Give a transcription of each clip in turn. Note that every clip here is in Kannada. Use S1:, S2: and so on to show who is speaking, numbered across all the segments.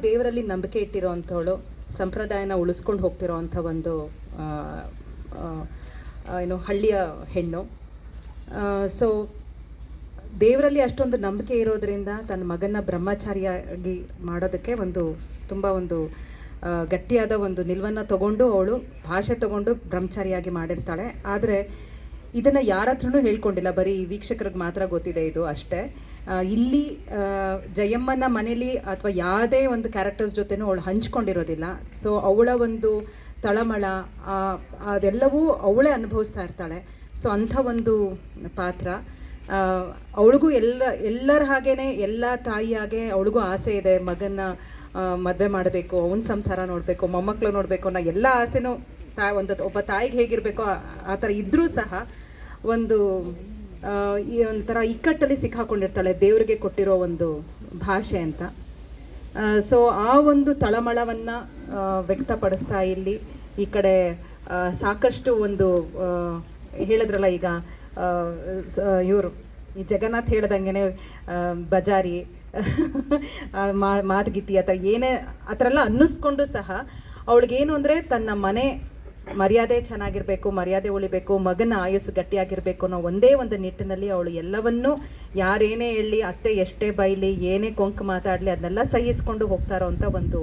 S1: ದೇವರಲ್ಲಿ ನಂಬಿಕೆ ಇಟ್ಟಿರೋ ಅಂಥವಳು, ಸಂಪ್ರದಾಯನ ಉಳಿಸ್ಕೊಂಡು ಹೋಗ್ತಿರೋ ಅಂಥ ಒಂದು ಏನು ಹಳ್ಳಿಯ ಹೆಣ್ಣು. ಸೊ ದೇವರಲ್ಲಿ ಅಷ್ಟೊಂದು ನಂಬಿಕೆ ಇರೋದರಿಂದ ತನ್ನ ಮಗನ ಬ್ರಹ್ಮಚಾರಿಯಾಗಿ ಮಾಡೋದಕ್ಕೆ ತುಂಬ ಒಂದು ಗಟ್ಟಿಯಾದ ಒಂದು ನಿಲುವನ್ನು ತಗೊಂಡು ಅವಳು ಭಾಷೆ ತಗೊಂಡು ಬ್ರಹ್ಮಚಾರಿಯಾಗಿ ಮಾಡಿರ್ತಾಳೆ. ಆದರೆ ಇದನ್ನು ಯಾರ ಹತ್ರನೂ ಹೇಳ್ಕೊಂಡಿಲ್ಲ, ಬರೀ ವೀಕ್ಷಕರಿಗೆ ಮಾತ್ರ ಗೊತ್ತಿದೆ ಇದು ಅಷ್ಟೇ. ಇಲ್ಲಿ ಜಯಮ್ಮನ ಮನೇಲಿ ಅಥವಾ ಯಾವುದೇ ಒಂದು ಕ್ಯಾರೆಕ್ಟರ್ಸ್ ಜೊತೆನೂ ಅವಳು ಹಂಚ್ಕೊಂಡಿರೋದಿಲ್ಲ. ಸೊ ಅವಳ ಒಂದು ತಳಮಳ ಅದೆಲ್ಲವೂ ಅವಳೇ ಅನುಭವಿಸ್ತಾ ಇರ್ತಾಳೆ. ಸೊ ಅಂಥ ಒಂದು ಪಾತ್ರ. ಅವಳಿಗೂ ಎಲ್ಲರ ಹಾಗೇ, ಎಲ್ಲ ತಾಯಿಯಾಗೆ ಅವಳಿಗೂ ಆಸೆ ಇದೆ, ಮಗನ ಮದುವೆ ಮಾಡಬೇಕು, ಅವನ ಸಂಸಾರ ನೋಡಬೇಕು, ಮೊಮ್ಮಕ್ಕಳು ನೋಡಬೇಕು ಅನ್ನೋ ಎಲ್ಲ ಆಸೆನೂ ಒಬ್ಬ ತಾಯಿಗೆ ಹೇಗಿರಬೇಕೋ ಆ ಥರ ಇದ್ದರೂ ಸಹ ಒಂಥರ ಇಕ್ಕಟ್ಟಲ್ಲಿ ಸಿಕ್ಕಾಕೊಂಡಿರ್ತಾಳೆ ದೇವರಿಗೆ ಕೊಟ್ಟಿರೋ ಒಂದು ಭಾಷೆ ಅಂತ. ಸೊ ಆ ಒಂದು ತಳಮಳವನ್ನು ವ್ಯಕ್ತಪಡಿಸ್ತಾ ಇಲ್ಲಿ ಈ ಕಡೆ ಸಾಕಷ್ಟು ಒಂದು ಹೇಳಿದ್ರಲ್ಲ ಈಗ ಇವರು ಈ ಜಗನ್ನಾಥ್ ಹೇಳ್ದಂಗೆ ಬಜಾರಿ ಮಾತುಗೀತಿ ಆ ಥರ ಏನೇ ಆ ಥರ ಎಲ್ಲ ಅನ್ನಿಸ್ಕೊಂಡು ಸಹ ಅವಳಿಗೇನು ಅಂದರೆ ತನ್ನ ಮನೆ ಮರ್ಯಾದೆ ಚೆನ್ನಾಗಿರಬೇಕು, ಮರ್ಯಾದೆ ಉಳಿಬೇಕು, ಮಗನ ಆಯಸ್ಸು ಗಟ್ಟಿಯಾಗಿರಬೇಕು ಅನ್ನೋ ಒಂದೇ ಒಂದು ನಿಟ್ಟಿನಲ್ಲಿ ಅವಳು ಎಲ್ಲವನ್ನೂ ಯಾರೇನೇ ಹೇಳಲಿ, ಅತ್ತೆ ಎಷ್ಟೇ ಬೈಲಿ, ಏನೇ ಕೊಂಕು ಮಾತಾಡಲಿ ಅದನ್ನೆಲ್ಲ ಸಹಿಸ್ಕೊಂಡು ಹೋಗ್ತಾ ಇರೋವಂಥ ಒಂದು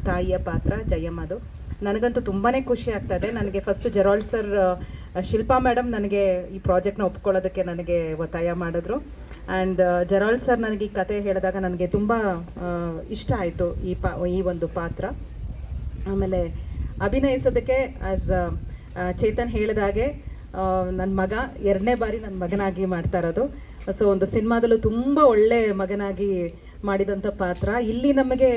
S1: ತಾಯಿಯ ಪಾತ್ರ ಜಯಮ್ಮದು. ನನಗಂತೂ ತುಂಬಾ ಖುಷಿ ಆಗ್ತಾಯಿದೆ. ನನಗೆ first Gerald sir, Shilpa madam ನನಗೆ ಈ ಪ್ರಾಜೆಕ್ಟ್ನ ಒಪ್ಕೊಳ್ಳೋದಕ್ಕೆ ನನಗೆ ಒತ್ತಾಯ ಮಾಡಿದ್ರು. ಆ್ಯಂಡ್ ಜೆರಾಲ್ಡ್ ಸರ್ ನನಗೆ ಈ ಕತೆ ಹೇಳಿದಾಗ ನನಗೆ ತುಂಬ ಇಷ್ಟ ಆಯಿತು ಈ ಒಂದು ಪಾತ್ರ. ಆಮೇಲೆ ಅಭಿನಯಿಸೋದಕ್ಕೆ ಆ್ಯಸ್ ಚೇತನ್ ಹೇಳಿದಾಗೆ ನನ್ನ ಮಗ 2ನೇ ಬಾರಿ ನನ್ನ ಮಗನಾಗಿ ಮಾಡ್ತಾ ಇರೋದು. ಸೊ ಒಂದು ಸಿನಿಮಾದಲ್ಲೂ ತುಂಬ ಒಳ್ಳೆ ಮಗನಾಗಿ ಮಾಡಿದಂಥ ಪಾತ್ರ. ಇಲ್ಲಿ ನಮಗೆ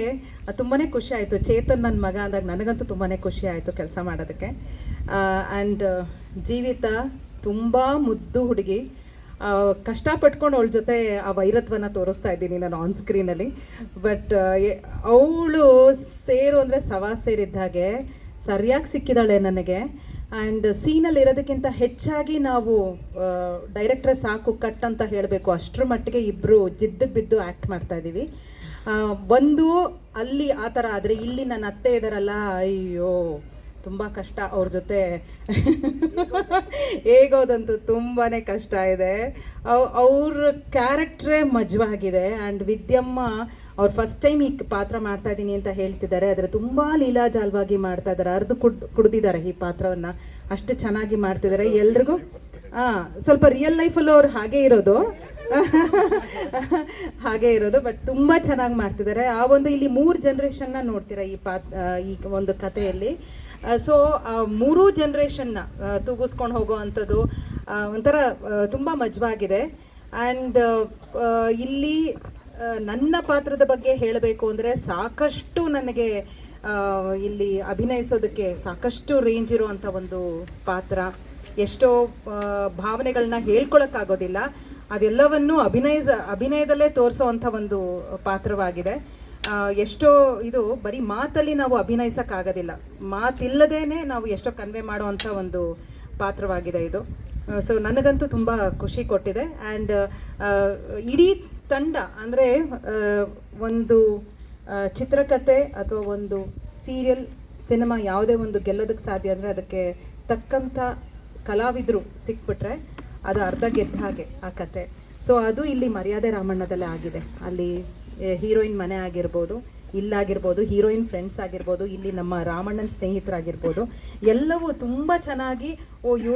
S1: ತುಂಬಾ ಖುಷಿ ಆಯಿತು. ಚೇತನ್ ನನ್ನ ಮಗ ಅಂದಾಗ ನನಗಂತೂ ತುಂಬಾ ಖುಷಿ ಆಯಿತು ಕೆಲಸ ಮಾಡೋದಕ್ಕೆ. ಆ್ಯಂಡ್ ಜೀವಿತ ತುಂಬ ಮುದ್ದು ಹುಡುಗಿ, ಕಷ್ಟಪಟ್ಕೊಂಡು ಅವಳ ಜೊತೆ ಆ ವೈರತ್ವನ ತೋರಿಸ್ತಾ ಇದ್ದೀನಿ ನಾನು ಆನ್ ಸ್ಕ್ರೀನಲ್ಲಿ. ಬಟ್ ಅವಳು ಸೇರು ಅಂದರೆ ಸವಾ ಸೇರಿದ್ದಾಗೆ ಸರಿಯಾಗಿ ಸಿಕ್ಕಿದ್ದಾಳೆ ನನಗೆ. ಆ್ಯಂಡ್ ಸೀನಲ್ಲಿ ಇರೋದಕ್ಕಿಂತ ಹೆಚ್ಚಾಗಿ ನಾವು ಡೈರೆಕ್ಟ್ರೆ ಸಾಕು ಕಟ್ ಅಂತ ಹೇಳಬೇಕು, ಅಷ್ಟರ ಮಟ್ಟಿಗೆ ಇಬ್ಬರು ಜಿದ್ದಿಗೆ ಬಿದ್ದು ಆ್ಯಕ್ಟ್ ಮಾಡ್ತಾಯಿದ್ದೀವಿ. ಒಂದು ಅಲ್ಲಿ ಆ ಥರ ಆದರೆ ಇಲ್ಲಿ ನನ್ನ ಅತ್ತೆ ಇದ್ದಾರಲ್ಲ, ಅಯ್ಯೋ ತುಂಬ ಕಷ್ಟ ಅವ್ರ ಜೊತೆ ಹೇಗೋದಂತೂ ತುಂಬಾ ಕಷ್ಟ ಇದೆ. ಅವ್ರ ಕ್ಯಾರೆಕ್ಟ್ರೇ ಮಜವಾಗಿದೆ. ಆ್ಯಂಡ್ ವಿದ್ಯಮ್ಮ ಅವ್ರು ಫಸ್ಟ್ ಟೈಮ್ ಈ ಪಾತ್ರ ಮಾಡ್ತಾ ಇದ್ದೀನಿ ಅಂತ ಹೇಳ್ತಿದ್ದಾರೆ, ಆದರೆ ತುಂಬ ಲೀಲಾಜಾಲವಾಗಿ ಮಾಡ್ತಾ ಇದ್ದಾರೆ. ಕುಡ್ದಿದ್ದಾರೆ ಈ ಪಾತ್ರವನ್ನು, ಅಷ್ಟು ಚೆನ್ನಾಗಿ ಮಾಡ್ತಿದ್ದಾರೆ. ಎಲ್ರಿಗೂ ಸ್ವಲ್ಪ ರಿಯಲ್ ಲೈಫಲ್ಲೂ ಅವ್ರು ಹಾಗೇ ಇರೋದು ಬಟ್ ತುಂಬ ಚೆನ್ನಾಗಿ ಮಾಡ್ತಿದ್ದಾರೆ. ಆ ಒಂದು ಇಲ್ಲಿ 3 ಜನ್ರೇಷನ್ನ ನೋಡ್ತೀರಾ ಈ ಒಂದು ಕಥೆಯಲ್ಲಿ. ಸೊ 3 ಜನ್ರೇಷನ್ನ ತೂಗಿಸ್ಕೊಂಡು ಹೋಗೋ ಅಂಥದ್ದು ಒಂಥರ ತುಂಬ ಮಜವಾಗಿದೆ. ಆ್ಯಂಡ್ ಇಲ್ಲಿ ನನ್ನ ಪಾತ್ರದ ಬಗ್ಗೆ ಹೇಳಬೇಕು ಅಂದರೆ ಸಾಕಷ್ಟು ನನಗೆ ಇಲ್ಲಿ ಅಭಿನಯಿಸೋದಕ್ಕೆ ಸಾಕಷ್ಟು ರೇಂಜ್ ಇರುವಂಥ ಒಂದು ಪಾತ್ರ. ಎಷ್ಟೋ ಭಾವನೆಗಳನ್ನ ಹೇಳ್ಕೊಳಕ್ಕಾಗೋದಿಲ್ಲ, ಅದೆಲ್ಲವನ್ನು ಅಭಿನಯದಲ್ಲೇ ತೋರಿಸೋ ಅಂಥ ಒಂದು ಪಾತ್ರವಾಗಿದೆ. ಎಷ್ಟೋ ಇದು ಬರೀ ಮಾತಲ್ಲಿ ನಾವು ಅಭಿನಯಿಸೋಕ್ಕಾಗೋದಿಲ್ಲ, ಮಾತಿಲ್ಲದೇನೆ ನಾವು ಎಷ್ಟೋ ಕನ್ವೆ ಮಾಡುವಂಥ ಒಂದು ಪಾತ್ರವಾಗಿದೆ ಇದು. ಸೊ ನನಗಂತೂ ತುಂಬ ಖುಷಿ ಕೊಟ್ಟಿದೆ. ಆ್ಯಂಡ್ ಇಡೀ ತಂಡ ಅಂದರೆ ಒಂದು ಚಿತ್ರಕಥೆ ಅಥವಾ ಒಂದು ಸೀರಿಯಲ್ ಸಿನಿಮಾ ಯಾವುದೇ ಒಂದು ಗೆಲ್ಲೋದಕ್ಕೆ ಸಾಧ್ಯ ಅಂದರೆ ಅದಕ್ಕೆ ತಕ್ಕಂಥ ಕಲಾವಿದರು ಸಿಕ್ಬಿಟ್ರೆ ಅದು ಅರ್ಧ ಗೆದ್ದ ಹಾಗೆ ಆ ಕತೆ. ಸೊ ಅದು ಇಲ್ಲಿ ಮರ್ಯಾದೆ ರಾಮಣ್ಣದಲ್ಲೇ ಆಗಿದೆ. ಅಲ್ಲಿ ಹೀರೋಯಿನ್ ಮನೆ ಆಗಿರ್ಬೋದು, ಇಲ್ಲಾಗಿರ್ಬೋದು, ಹೀರೋಯಿನ್ ಫ್ರೆಂಡ್ಸ್ ಆಗಿರ್ಬೋದು, ಇಲ್ಲಿ ನಮ್ಮ ರಾಮಣ್ಣನ ಸ್ನೇಹಿತರಾಗಿರ್ಬೋದು, ಎಲ್ಲವೂ ತುಂಬ ಚೆನ್ನಾಗಿ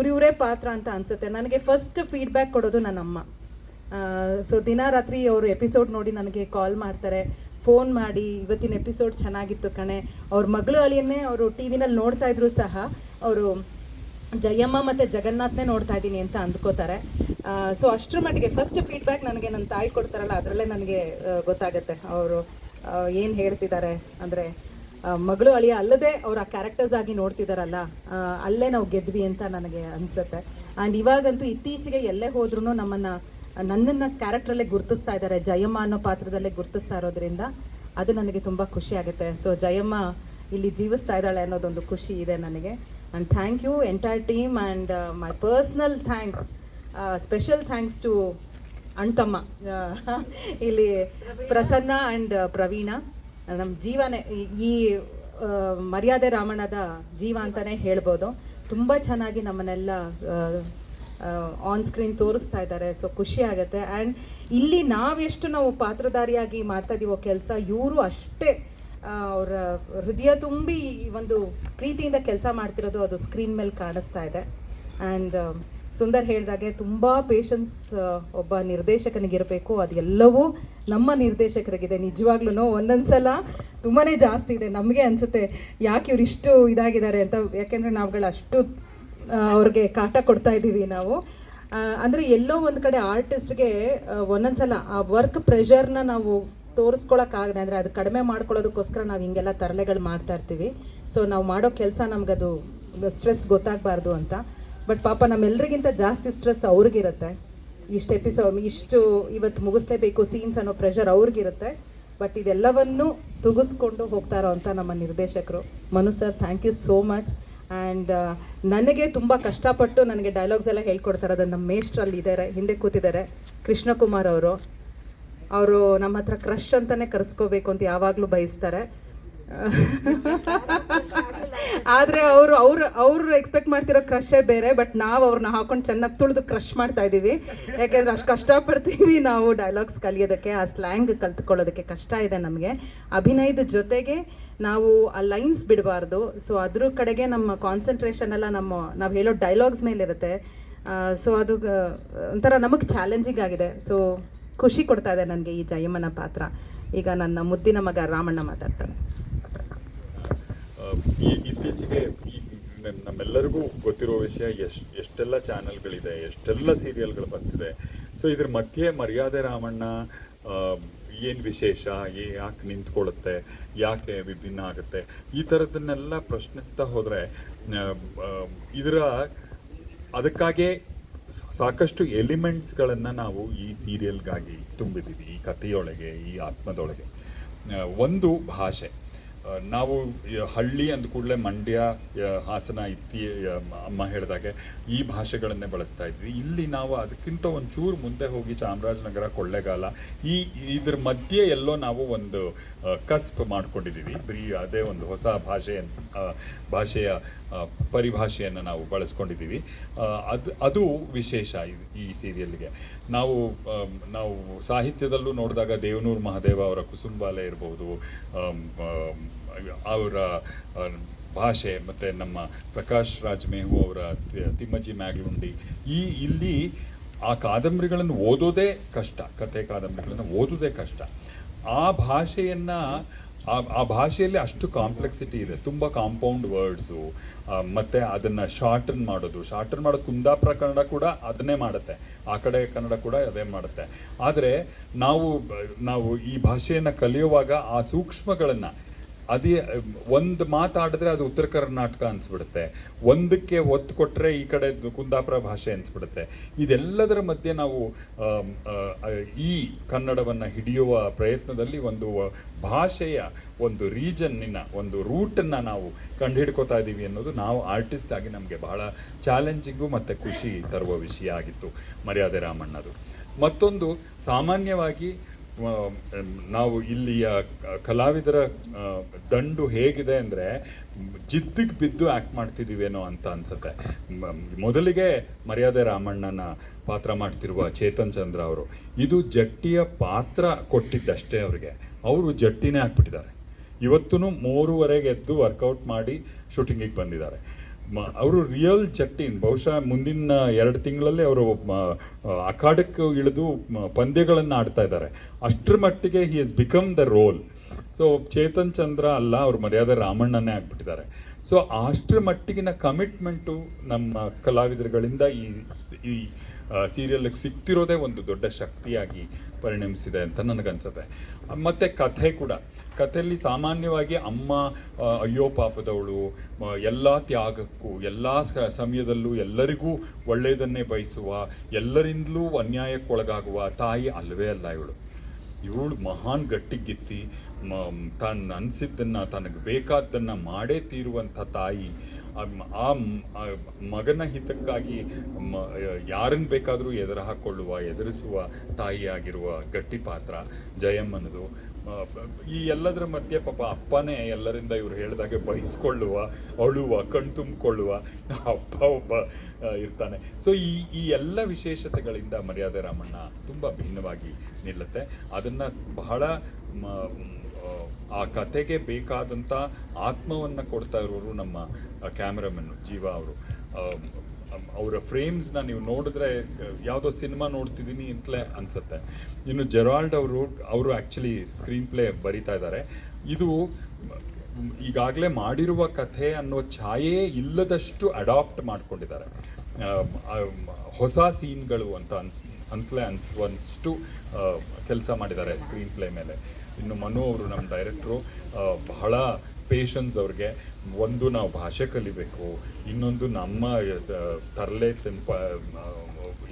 S1: ಇವರೇ ಪಾತ್ರ ಅಂತ ಅನಿಸುತ್ತೆ. ನನಗೆ ಫಸ್ಟ್ ಫೀಡ್ಬ್ಯಾಕ್ ಕೊಡೋದು ನನ್ನಮ್ಮ. ಸೊ ದಿನ ರಾತ್ರಿ ಅವರು ಎಪಿಸೋಡ್ ನೋಡಿ ನನಗೆ ಕಾಲ್ ಮಾಡ್ತಾರೆ, ಫೋನ್ ಮಾಡಿ ಇವತ್ತಿನ ಎಪಿಸೋಡ್ ಚೆನ್ನಾಗಿತ್ತು ಕಣೆ. ಅವ್ರ ಮಗಳು ಅಳಿಯನ್ನೇ ಅವರು ಟಿ ವಿನಲ್ಲಿ ನೋಡ್ತಾ ಇದ್ರು ಸಹ ಅವರು ಜಯಮ್ಮ ಮತ್ತು ಜಗನ್ನಾಥ್ನೇ ನೋಡ್ತಾ ಇದ್ದೀನಿ ಅಂತ ಅಂದ್ಕೋತಾರೆ. ಸೊ ಅಷ್ಟರ ಮಟ್ಟಿಗೆ ಫಸ್ಟ್ ಫೀಡ್ಬ್ಯಾಕ್ ನನಗೆ ನನ್ನ ತಾಯಿ ಕೊಡ್ತಾರಲ್ಲ, ಅದರಲ್ಲೇ ನನಗೆ ಗೊತ್ತಾಗುತ್ತೆ ಅವರು ಏನು ಹೇಳ್ತಿದ್ದಾರೆ. ಅಂದರೆ ಮಗಳು ಅಳಿಯ ಅಲ್ಲದೆ ಅವ್ರು ಆ ಕ್ಯಾರೆಕ್ಟರ್ಸ್ ಆಗಿ ನೋಡ್ತಿದ್ದಾರಲ್ಲ, ಅಲ್ಲೇ ನಾವು ಗೆದ್ವಿ ಅಂತ ನನಗೆ ಅನಿಸುತ್ತೆ. ಆ್ಯಂಡ್ ಇವಾಗಂತೂ ಇತ್ತೀಚೆಗೆ ಎಲ್ಲೇ ಹೋದ್ರೂ ನನ್ನನ್ನು ಕ್ಯಾರೆಕ್ಟ್ರಲ್ಲೇ ಗುರ್ತಿಸ್ತಾ ಇದ್ದಾರೆ, ಜಯಮ್ಮ ಅನ್ನೋ ಪಾತ್ರದಲ್ಲೇ ಗುರ್ತಿಸ್ತಾ ಇರೋದ್ರಿಂದ ಅದು ನನಗೆ ತುಂಬ ಖುಷಿ ಆಗುತ್ತೆ. ಸೊ ಜಯಮ್ಮ ಇಲ್ಲಿ ಜೀವಿಸ್ತಾ ಇದ್ದಾಳೆ ಅನ್ನೋದೊಂದು ಖುಷಿ ಇದೆ ನನಗೆ. And thank you entire team. And my personal thanks, special thanks to ಅಣ್ತಮ್ಮ ಇಲ್ಲಿ ಪ್ರಸನ್ನ ಆ್ಯಂಡ್ ಪ್ರವೀಣ. ನಮ್ಮ ಜೀವನೇ ಈ ಮರ್ಯಾದೆ ರಾಮಣ್ಣದ ಜೀವ ಅಂತಲೇ ಹೇಳ್ಬೋದು. ತುಂಬ ಚೆನ್ನಾಗಿ ನಮ್ಮನ್ನೆಲ್ಲ ಆನ್ ಸ್ಕ್ರೀನ್ ತೋರಿಸ್ತಾ ಇದ್ದಾರೆ. ಸೊ ಖುಷಿ ಆಗುತ್ತೆ. ಆ್ಯಂಡ್ ಇಲ್ಲಿ ನಾವು ಪಾತ್ರಧಾರಿಯಾಗಿ ಮಾಡ್ತಾ ಇದ್ದೀವೋ ಕೆಲಸ, ಇವರು ಅಷ್ಟೇ ಅವರ ಹೃದಯ ತುಂಬಿ ಒಂದು ಪ್ರೀತಿಯಿಂದ ಕೆಲಸ ಮಾಡ್ತಿರೋದು ಅದು ಸ್ಕ್ರೀನ್ ಮೇಲೆ ಕಾಣಿಸ್ತಾ ಇದೆ. ಆ್ಯಂಡ್ ಸುಂದರ್ ಹೇಳಿದಾಗೆ ತುಂಬ ಪೇಷನ್ಸ್ ಒಬ್ಬ ನಿರ್ದೇಶಕನಿಗಿರಬೇಕು. ಅದೆಲ್ಲವೂ ನಮ್ಮ ನಿರ್ದೇಶಕರಿಗಿದೆ. ನಿಜವಾಗ್ಲೂ ಒಂದೊಂದು ಸಲ ತುಂಬಾ ಜಾಸ್ತಿ ಇದೆ. ನಮಗೆ ಅನಿಸುತ್ತೆ ಯಾಕೆ ಇವ್ರು ಇಷ್ಟು ಇದಾಗಿದ್ದಾರೆ ಅಂತ. ಯಾಕೆಂದರೆ ನಾವುಗಳು ಅಷ್ಟು ಅವ್ರಿಗೆ ಕಾಟ ಕೊಡ್ತಾ ಇದ್ದೀವಿ ನಾವು. ಅಂದರೆ ಎಲ್ಲೋ ಒಂದು ಕಡೆ ಆರ್ಟಿಸ್ಟ್ಗೆ ಒಂದೊಂದು ಸಲ ಆ ವರ್ಕ್ ಪ್ರೆಷರ್ನ ನಾವು ತೋರಿಸ್ಕೊಳಕ್ಕಾಗದೆ, ಅಂದರೆ ಅದು ಕಡಿಮೆ ಮಾಡ್ಕೊಳ್ಳೋದಕ್ಕೋಸ್ಕರ ನಾವು ಹಿಂಗೆಲ್ಲ ತರಲೆಗಳು ಮಾಡ್ತಾ ಇರ್ತೀವಿ. ಸೊ ನಾವು ಮಾಡೋ ಕೆಲಸ ನಮಗದು ಸ್ಟ್ರೆಸ್ ಗೊತ್ತಾಗಬಾರ್ದು ಅಂತ. ಬಟ್ ಪಾಪ ನಮ್ಮೆಲ್ಲರಿಗಿಂತ ಜಾಸ್ತಿ ಸ್ಟ್ರೆಸ್ ಅವ್ರಿಗಿರುತ್ತೆ. ಇಷ್ಟು ಎಪಿಸೋಡ್ ಇವತ್ತು ಮುಗಿಸ್ಲೇಬೇಕು ಸೀನ್ಸ್ ಅನ್ನೋ ಪ್ರೆಷರ್ ಅವ್ರಿಗಿರುತ್ತೆ. ಬಟ್ ಇದೆಲ್ಲವನ್ನು ತುಗಿಸ್ಕೊಂಡು ಹೋಗ್ತಾರೋ ಅಂತ ನಮ್ಮ ನಿರ್ದೇಶಕರು Manu sir, thank you so much. And ನನಗೆ ತುಂಬ ಕಷ್ಟಪಟ್ಟು ನನಗೆ ಡೈಲಾಗ್ಸ್ ಎಲ್ಲ ಹೇಳ್ಕೊಡ್ತಾರೆ. ಅದನ್ನು ನಮ್ಮ ಮೇಷ್ಟ್ರಲ್ಲಿ ಇದ್ದಾರೆ, ಹಿಂದೆ ಕೂತಿದ್ದಾರೆ, ಕೃಷ್ಣಕುಮಾರ್ ಅವರು ನಮ್ಮ ಹತ್ರ ಕ್ರಶ್ ಅಂತಲೇ ಕರೆಸ್ಕೋಬೇಕು ಅಂತ ಯಾವಾಗಲೂ ಬಯಸ್ತಾರೆ. ಆದರೆ ಅವರು ಎಕ್ಸ್ಪೆಕ್ಟ್ ಮಾಡ್ತಿರೋ ಕ್ರಶೇ ಬೇರೆ. ಬಟ್ ನಾವು ಅವ್ರನ್ನ ಹಾಕೊಂಡು ಚೆನ್ನಾಗಿ ತುಳಿದು ಕ್ರಶ್ ಮಾಡ್ತಾ ಇದ್ದೀವಿ. ಯಾಕೆಂದರೆ ಅಷ್ಟು ಕಷ್ಟಪಡ್ತೀವಿ ನಾವು ಡೈಲಾಗ್ಸ್ ಕಲಿಯೋದಕ್ಕೆ, ಆ ಸ್ಲ್ಯಾಂಗ್ ಕಲ್ತ್ಕೊಳ್ಳೋದಕ್ಕೆ ಕಷ್ಟ ಇದೆ ನಮಗೆ. ಅಭಿನಯದ ಜೊತೆಗೆ ನಾವು ಆ ಲೈನ್ಸ್ ಬಿಡಬಾರ್ದು. ಸೊ ಅದ್ರ ಕಡೆಗೆ ನಮ್ಮ ಕಾನ್ಸಂಟ್ರೇಷನ್ ಎಲ್ಲ ನಾವು ಹೇಳೋ ಡೈಲಾಗ್ಸ್ ಮೇಲಿರುತ್ತೆ. ಸೊ ಅದು ಒಂಥರ ನಮಗೆ ಚಾಲೆಂಜಿಂಗ್ ಆಗಿದೆ. ಸೊ ಖುಷಿ ಕೊಡ್ತಾ ಇದೆ ನನಗೆ ಈ ಜಯಮ್ಮನ ಪಾತ್ರ. ಈಗ ನನ್ನ ಮುದ್ದಿನ ಮಗ ರಾಮಣ್ಣ ಮಾತಾಡ್ತಾನೆ.
S2: ಇತ್ತೀಚೆಗೆ ನಮ್ಮೆಲ್ಲರಿಗೂ ಗೊತ್ತಿರೋ ವಿಷಯ, ಎಷ್ಟೆಲ್ಲ ಚಾನೆಲ್ಗಳಿದೆ, ಎಷ್ಟೆಲ್ಲ ಸೀರಿಯಲ್ಗಳು ಬರ್ತಿದೆ. ಸೊ ಇದ್ರ ಮಧ್ಯೆ ಮರ್ಯಾದೆ ರಾಮಣ್ಣ ಏನು ವಿಶೇಷ, ಯಾಕೆ ನಿಂತ್ಕೊಳ್ಳುತ್ತೆ, ಯಾಕೆ ವಿಭಿನ್ನ ಆಗುತ್ತೆ, ಈ ಥರದನ್ನೆಲ್ಲ ಪ್ರಶ್ನಿಸ್ತಾ ಹೋದರೆ ಅದಕ್ಕಾಗೇ ಸಾಕಷ್ಟು ಎಲಿಮೆಂಟ್ಸ್ಗಳನ್ನು ನಾವು ಈ ಸೀರಿಯಲ್ಗಾಗಿ ತುಂಬಿದ್ದೀವಿ, ಈ ಕಥೆಯೊಳಗೆ, ಈ ಆತ್ಮದೊಳಗೆ. ಒಂದು ಭಾಷೆ. ನಾವು ಹಳ್ಳಿ ಅಂದ ಕೂಡಲೇ ಮಂಡ್ಯ, ಹಾಸನ, ಅಮ್ಮ ಹೇಳಿದಾಗೆ ಈ ಭಾಷೆಗಳನ್ನೇ ಬಳಸ್ತಾ ಇದ್ವಿ. ಇಲ್ಲಿ ನಾವು ಅದಕ್ಕಿಂತ ಒಂಚೂರು ಮುಂದೆ ಹೋಗಿ ಚಾಮರಾಜನಗರ, ಕೊಳ್ಳೇಗಾಲ, ಇದ್ರ ಮಧ್ಯೆ ಎಲ್ಲೋ ನಾವು ಒಂದು ಕಸ್ಪ್ ಮಾಡ್ಕೊಂಡಿದ್ದೀವಿ. ಅದೇ ಒಂದು ಹೊಸ ಭಾಷೆಯ ಪರಿಭಾಷೆಯನ್ನು ನಾವು ಬಳಸ್ಕೊಂಡಿದ್ದೀವಿ. ಅದು ವಿಶೇಷ ಈ ಸೀರಿಯಲ್ಗೆ. ನಾವು ಸಾಹಿತ್ಯದಲ್ಲೂ ನೋಡಿದಾಗ ದೇವನೂರು ಮಹಾದೇವ ಅವರ ಕುಸುಂಬಾಲೆ ಇರ್ಬೋದು, ಅವರ ಭಾಷೆ, ಮತ್ತು ನಮ್ಮ ಪ್ರಕಾಶ್ ರಾಜ್ ಮೇಹು ಅವರ ತಿಮ್ಮಜ್ಜಿ ಮ್ಯಾಗ್ಲುಂಡಿ, ಇಲ್ಲಿ ಆ ಕಾದಂಬರಿಗಳನ್ನು ಓದೋದೇ ಕಷ್ಟ. ಕತೆ ಕಾದಂಬರಿಗಳನ್ನು ಓದೋದೇ ಕಷ್ಟ. ಆ ಭಾಷೆಯಲ್ಲಿ ಅಷ್ಟು ಕಾಂಪ್ಲೆಕ್ಸಿಟಿ ಇದೆ, ತುಂಬ ಕಾಂಪೌಂಡ್ ವರ್ಡ್ಸು, ಮತ್ತು ಅದನ್ನು ಶಾರ್ಟನ್ ಮಾಡೋದು ಕುಂದಾಪುರ ಕನ್ನಡ ಕೂಡ ಅದನ್ನೇ ಮಾಡುತ್ತೆ, ಆ ಕಡೆ ಕನ್ನಡ ಕೂಡ ಅದೇ ಮಾಡುತ್ತೆ. ಆದರೆ ನಾವು ಈ ಭಾಷೆಯನ್ನು ಕಲಿಯುವಾಗ ಆ ಸೂಕ್ಷ್ಮಗಳನ್ನು, ಅದೇ ಒಂದು ಮಾತಾಡಿದ್ರೆ ಅದು ಉತ್ತರ ಕರ್ನಾಟಕ ಅನಿಸ್ಬಿಡುತ್ತೆ, ಒಂದಕ್ಕೆ ಒತ್ತು ಕೊಟ್ಟರೆ ಈ ಕಡೆ ಕುಂದಾಪುರ ಭಾಷೆ ಅನಿಸ್ಬಿಡುತ್ತೆ. ಇದೆಲ್ಲದರ ಮಧ್ಯೆ ನಾವು ಈ ಕನ್ನಡವನ್ನು ಹಿಡಿಯುವ ಪ್ರಯತ್ನದಲ್ಲಿ ಒಂದು ಭಾಷೆಯ ಒಂದು ರೀಜನ್ನಿನ ಒಂದು ರೂಟನ್ನು ನಾವು ಕಂಡುಹಿಡ್ಕೋತಾ ಇದ್ದೀವಿ ಅನ್ನೋದು ನಾವು ಆರ್ಟಿಸ್ಟ್ ಆಗಿ ನಮಗೆ ಬಹಳ ಚಾಲೆಂಜಿಂಗು ಮತ್ತು ಖುಷಿ ತರುವ ವಿಷಯ ಆಗಿತ್ತು ಮರ್ಯಾದೆ ರಾಮಣ್ಣದು. ಮತ್ತೊಂದು, ಸಾಮಾನ್ಯವಾಗಿ ನಾವು ಇಲ್ಲಿಯ ಕಲಾವಿದರ ದಂಡು ಹೇಗಿದೆ ಅಂದರೆ ಜಿದ್ದಿಗೆ ಬಿದ್ದು ಆ್ಯಕ್ಟ್ ಮಾಡ್ತಿದ್ದೀವೇನೋ ಅಂತ ಅನಿಸುತ್ತೆ. ಮೊದಲಿಗೆ ಮರ್ಯಾದೆ ರಾಮಣ್ಣನ ಪಾತ್ರ ಮಾಡ್ತಿರುವ ಚೇತನ್ ಚಂದ್ರ ಅವರು, ಇದು ಜಟ್ಟಿಯ ಪಾತ್ರ ಕೊಟ್ಟಿದ್ದಷ್ಟೇ ಅವರಿಗೆ, ಅವರು ಜಟ್ಟಿನೇ ಹಾಕ್ಬಿಟ್ಟಿದ್ದಾರೆ. ಇವತ್ತೂ 3:30 ಎದ್ದು ವರ್ಕೌಟ್ ಮಾಡಿ ಶೂಟಿಂಗಿಗೆ ಬಂದಿದ್ದಾರೆ. ಅವರು ರಿಯಲ್ ಜಟ್ಟಿನ್. ಬಹುಶಃ ಮುಂದಿನ 2 ತಿಂಗಳಲ್ಲಿ ಅವರು ಅಖಾಡಕ್ಕೆ ಇಳಿದು ಪಂದ್ಯಗಳನ್ನು ಆಡ್ತಾ ಇದ್ದಾರೆ. ಅಷ್ಟರ ಮಟ್ಟಿಗೆ he has become the role. So Chetan Chandra ಅಲ್ಲ, ಅವರು ಮರ್ಯಾದೆ ರಾಮಣ್ಣನೇ ಆಗ್ಬಿಟ್ಟಿದ್ದಾರೆ. ಸೊ ಅಷ್ಟರ ಮಟ್ಟಿಗಿನ ಕಮಿಟ್ಮೆಂಟು ನಮ್ಮ ಕಲಾವಿದರುಗಳಿಂದ ಈ ಸೀರಿಯಲ್ಗೆ ಸಿಗ್ತಿರೋದೇ ಒಂದು ದೊಡ್ಡ ಶಕ್ತಿಯಾಗಿ ಪರಿಣಮಿಸಿದೆ ಅಂತ ನನಗನ್ಸುತ್ತೆ. ಮತ್ತು ಕಥೆ ಕೂಡ, ಕಥೆಯಲ್ಲಿ ಸಾಮಾನ್ಯವಾಗಿ ಅಮ್ಮ ಅಯ್ಯೋ ಪಾಪದವಳು, ಎಲ್ಲ ತ್ಯಾಗಕ್ಕೂ, ಎಲ್ಲ ಸಮಯದಲ್ಲೂ ಎಲ್ಲರಿಗೂ ಒಳ್ಳೆಯದನ್ನೇ ಬಯಸುವ, ಎಲ್ಲರಿಂದಲೂ ಅನ್ಯಾಯಕ್ಕೊಳಗಾಗುವ ತಾಯಿ ಅಲ್ಲವೇ ಅಲ್ಲ ಇವಳು ಮಹಾನ್ ಗಟ್ಟಿಗಿತ್ತಿ, ತಾನು ಅನಿಸಿದ್ದನ್ನು, ತನಗೆ ಬೇಕಾದ್ದನ್ನು ಮಾಡೇ ತೀರುವಂಥ ತಾಯಿ. ಆ ಮಗನ ಹಿತಕ್ಕಾಗಿ ಯಾರನ್ನು ಬೇಕಾದರೂ ಎದುರಿಸುವ ತಾಯಿಯಾಗಿರುವ ಗಟ್ಟಿ ಪಾತ್ರ ಜಯಮ್ಮನದು. ಈ ಎಲ್ಲದರ ಮಧ್ಯೆ ಪಾಪ ಅಪ್ಪನೇ ಎಲ್ಲರಿಂದ ಇವ್ರು ಹೇಳಿದಾಗೆ ಬಯಸ್ಕೊಳ್ಳುವ, ಅಳುವ, ಕಣ್ ತುಂಬಿಕೊಳ್ಳುವ ಅಪ್ಪ ಒಬ್ಬ ಇರ್ತಾನೆ. ಸೊ ಈ ಎಲ್ಲ ವಿಶೇಷತೆಗಳಿಂದ ಮರ್ಯಾದೆ ರಾಮಣ್ಣ ತುಂಬ ಭಿನ್ನವಾಗಿ ನಿಲ್ಲುತ್ತೆ. ಅದನ್ನು ಬಹಳ ಆ ಕತೆಗೆ ಬೇಕಾದಂಥ ಆತ್ಮವನ್ನು ಕೊಡ್ತಾ ಇರೋರು ನಮ್ಮ ಕ್ಯಾಮ್ರಾಮನ್ನು ಜೀವ ಅವರು. ಅವರ ಫ್ರೇಮ್ಸ್ನ ನೀವು ನೋಡಿದ್ರೆ ಯಾವುದೋ ಸಿನಿಮಾ ನೋಡ್ತಿದ್ದೀನಿ ಅಂತಲೇ ಅನಿಸುತ್ತೆ. ಇನ್ನು ಜೆರಾಲ್ಡ್ ಅವರು ಆ್ಯಕ್ಚುಲಿ ಸ್ಕ್ರೀನ್ ಪ್ಲೇ ಬರಿತಾ ಇದ್ದಾರೆ. ಇದು ಈಗಾಗಲೇ ಮಾಡಿರುವ ಕಥೆ ಅನ್ನೋ ಛಾಯೆ ಇಲ್ಲದಷ್ಟು ಅಡಾಪ್ಟ್ ಮಾಡ್ಕೊಂಡಿದ್ದಾರೆ. ಹೊಸ ಸೀನ್ಗಳು ಅಂತಲೇ ಅನಿಸುವಷ್ಟು ಕೆಲಸ ಮಾಡಿದ್ದಾರೆ ಸ್ಕ್ರೀನ್ ಪ್ಲೇ ಮೇಲೆ. ಇನ್ನು ಮನು ಅವರು ನಮ್ಮ ಡೈರೆಕ್ಟ್ರು ಬಹಳ ಪೇಷನ್ಸ್ ಅವ್ರಿಗೆ. ಒಂದು ನಾವು ಭಾಷೆ ಕಲಿಬೇಕು, ಇನ್ನೊಂದು ನಮ್ಮ ತರಲೆ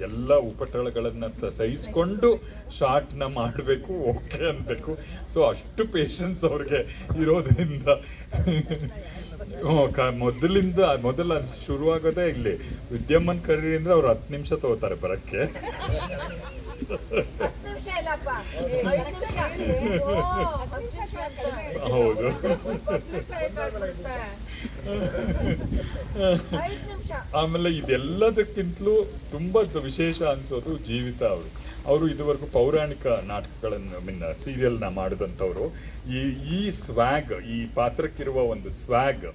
S2: ಎಲ್ಲ ಉಪಟಳಗಳನ್ನು ಸಹಿಸ್ಕೊಂಡು ಶಾರ್ಟ್ನ ಮಾಡಬೇಕು, ಓಕೆ ಅನ್ಬೇಕು. ಸೊ ಅಷ್ಟು ಪೇಷನ್ಸ್ ಅವ್ರಿಗೆ ಇರೋದ್ರಿಂದ ಮೊದಲ ಶುರುವಾಗೋದೇ ಇಲ್ಲಿ ವಿದ್ಯಮ್ಮನ್ ಕರೀರಿ ಅಂದ್ರೆ ಅವ್ರು 10 ನಿಮಿಷ ತಗೋತಾರೆ ಬರಕ್ಕೆ. ಹೌದು. ಆಮೇಲೆ ಇದೆಲ್ಲದಕ್ಕಿಂತಲೂ ತುಂಬಾ ವಿಶೇಷ ಅನ್ಸೋದು ಜೀವಿತ ಅವರು ಇದುವರೆಗೂ ಪೌರಾಣಿಕ ನಾಟಕಗಳನ್ನು ಸೀರಿಯಲ್ನ ಮಾಡಿದಂಥವ್ರು. ಈ ಸ್ವ್ಯಾಗ್, ಈ ಪಾತ್ರಕ್ಕಿರುವ ಒಂದು ಸ್ವ್ಯಾಗ್,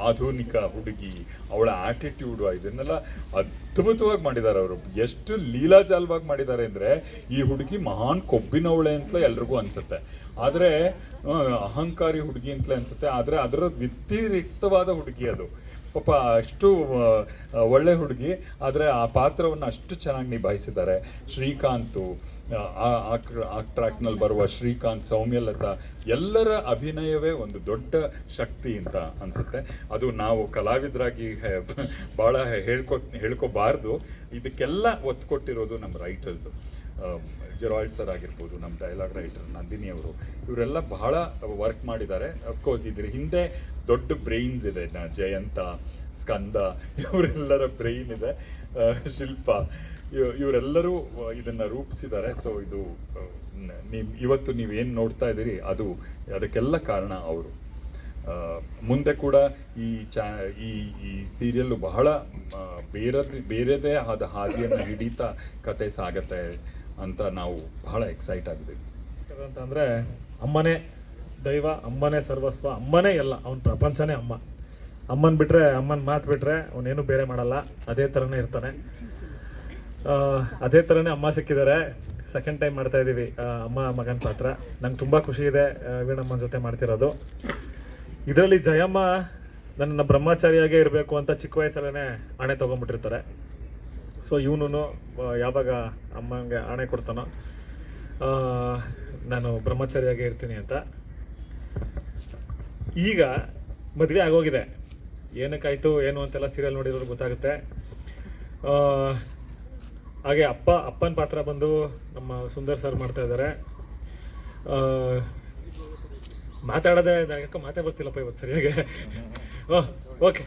S2: ಆಧುನಿಕ ಹುಡುಗಿ, ಅವಳ ಆಟಿಟ್ಯೂಡು, ಇದನ್ನೆಲ್ಲ ಅದ್ಭುತವಾಗಿ ಮಾಡಿದ್ದಾರೆ ಅವರು. ಎಷ್ಟು ಲೀಲಾಜಾಲವಾಗಿ ಮಾಡಿದ್ದಾರೆ ಅಂದರೆ ಈ ಹುಡುಗಿ ಮಹಾನ್ ಕೊಬ್ಬಿನವಳೆ ಅಂತಲೇ ಎಲ್ರಿಗೂ ಅನಿಸುತ್ತೆ, ಆದರೆ ಅಹಂಕಾರಿ ಹುಡುಗಿ ಅಂತಲೇ ಅನಿಸುತ್ತೆ. ಆದರೆ ಅದರ ವ್ಯತಿರಿಕ್ತವಾದ ಹುಡುಗಿ ಅದು. ಪಾಪ ಅಷ್ಟು ಒಳ್ಳೆ ಹುಡುಗಿ, ಆದರೆ ಆ ಪಾತ್ರವನ್ನು ಅಷ್ಟು ಚೆನ್ನಾಗಿ ನಿಭಾಯಿಸಿದ್ದಾರೆ. ಶ್ರೀಕಾಂತು, ಆ ಟ್ರ್ಯಾಕ್ನಲ್ಲಿ ಬರುವ ಶ್ರೀಕಾಂತ್, ಸೌಮ್ಯಲತಾ, ಎಲ್ಲರ ಅಭಿನಯವೇ ಒಂದು ದೊಡ್ಡ ಶಕ್ತಿ ಅಂತ ಅನಿಸುತ್ತೆ. ಅದು ನಾವು ಕಲಾವಿದರಾಗಿ ಭಾಳ ಹೇಳ್ಕೋಬಾರ್ದು. ಇದಕ್ಕೆಲ್ಲ ಒತ್ತು ಕೊಟ್ಟಿರೋದು ನಮ್ಮ ರೈಟರ್ಸು. ಜೆರಾಲ್ಡ್ ಸರ್ ಆಗಿರ್ಬೋದು, ನಮ್ಮ ಡೈಲಾಗ್ ರೈಟರ್ ನಂದಿನಿ ಅವರು, ಇವರೆಲ್ಲ ಬಹಳ ವರ್ಕ್ ಮಾಡಿದ್ದಾರೆ. ಅಫ್ಕೋರ್ಸ್ ಇದ್ರ ಹಿಂದೆ ದೊಡ್ಡ ಬ್ರೈನ್ಸ್ ಇದೆ. ಜಯಂತ, ಸ್ಕಂದ, ಇವರೆಲ್ಲರ ಬ್ರೈನ್ ಇದೆ. ಶಿಲ್ಪ, ಇವರೆಲ್ಲರೂ ಇದನ್ನು ರೂಪಿಸಿದ್ದಾರೆ. ಸೊ ಇದು ಇವತ್ತು ನೀವೇನು ನೋಡ್ತಾ ಇದ್ದೀರಿ ಅದಕ್ಕೆಲ್ಲ ಕಾರಣ ಅವರು. ಮುಂದೆ ಕೂಡ ಈ ಸೀರಿಯಲ್ಲು ಬಹಳ ಬೇರೆದೇ ಆದ ಹಾದಿಯನ್ನು ಹಿಡಿತಾ ಕತೆ ಸಾಗತ್ತೆ ಅಂತ ನಾವು ಬಹಳ ಎಕ್ಸೈಟ್ ಆಗಿದ್ದೀವಿ.
S3: ಅಂತಂದರೆ ಅಮ್ಮನೇ ದೈವ, ಅಮ್ಮನೇ ಸರ್ವಸ್ವ, ಅಮ್ಮನೇ ಎಲ್ಲ. ಅವನ ಪ್ರಪಂಚನೇ ಅಮ್ಮ. ಅಮ್ಮನ ಬಿಟ್ಟರೆ, ಅಮ್ಮನ ಮಾತು ಬಿಟ್ಟರೆ ಅವನೇನು ಬೇರೆ ಮಾಡಲ್ಲ. ಅದೇ ಥರನೇ ಇರ್ತಾನೆ. ಅದೇ ಥರನೇ ಅಮ್ಮ ಸಿಕ್ಕಿದ್ದಾರೆ. ಸೆಕೆಂಡ್ ಟೈಮ್ ಮಾಡ್ತಾ ಇದ್ದೀವಿ ಅಮ್ಮ ಮಗನ ಪಾತ್ರ. ನಂಗೆ ತುಂಬ ಖುಷಿ ಇದೆ ವೀಣಮ್ಮನ ಜೊತೆ ಮಾಡ್ತಿರೋದು. ಇದರಲ್ಲಿ ಜಯಮ್ಮ ನನ್ನ ಬ್ರಹ್ಮಚಾರಿಯಾಗೇ ಇರಬೇಕು ಅಂತ ಚಿಕ್ಕ ವಯಸ್ಸಲ್ಲೇ ಆಣೆ ತೊಗೊಂಡ್ಬಿಟ್ಟಿರ್ತಾರೆ. ಸೊ ಇವನು ಯಾವಾಗ ಅಮ್ಮಂಗೆ ಆಣೆ ಕೊಡ್ತಾನೋ ನಾನು ಬ್ರಹ್ಮಚಾರಿಯಾಗೇ ಇರ್ತೀನಿ ಅಂತ. ಈಗ ಮದುವೆ ಆಗೋಗಿದೆ. ಏನಕ್ಕಾಯಿತು ಏನು ಅಂತೆಲ್ಲ ಸೀರಿಯಲ್ ನೋಡಿರೋರು ಗೊತ್ತಾಗುತ್ತೆ. ಹಾಗೆ ಅಪ್ಪನ ಪಾತ್ರ ಬಂದು ನಮ್ಮ ಸುಂದರ್ ಸರ್ ಮಾಡ್ತಾ ಇದ್ದಾರೆ. ಮಾತಾಡೋದೇ ಯಾಕೆ ಮಾತೇ ಬರ್ತಿಲ್ಲಪ್ಪ ಇವತ್ತು ಸರಿಯಾಗಿ. ಓಕೆ.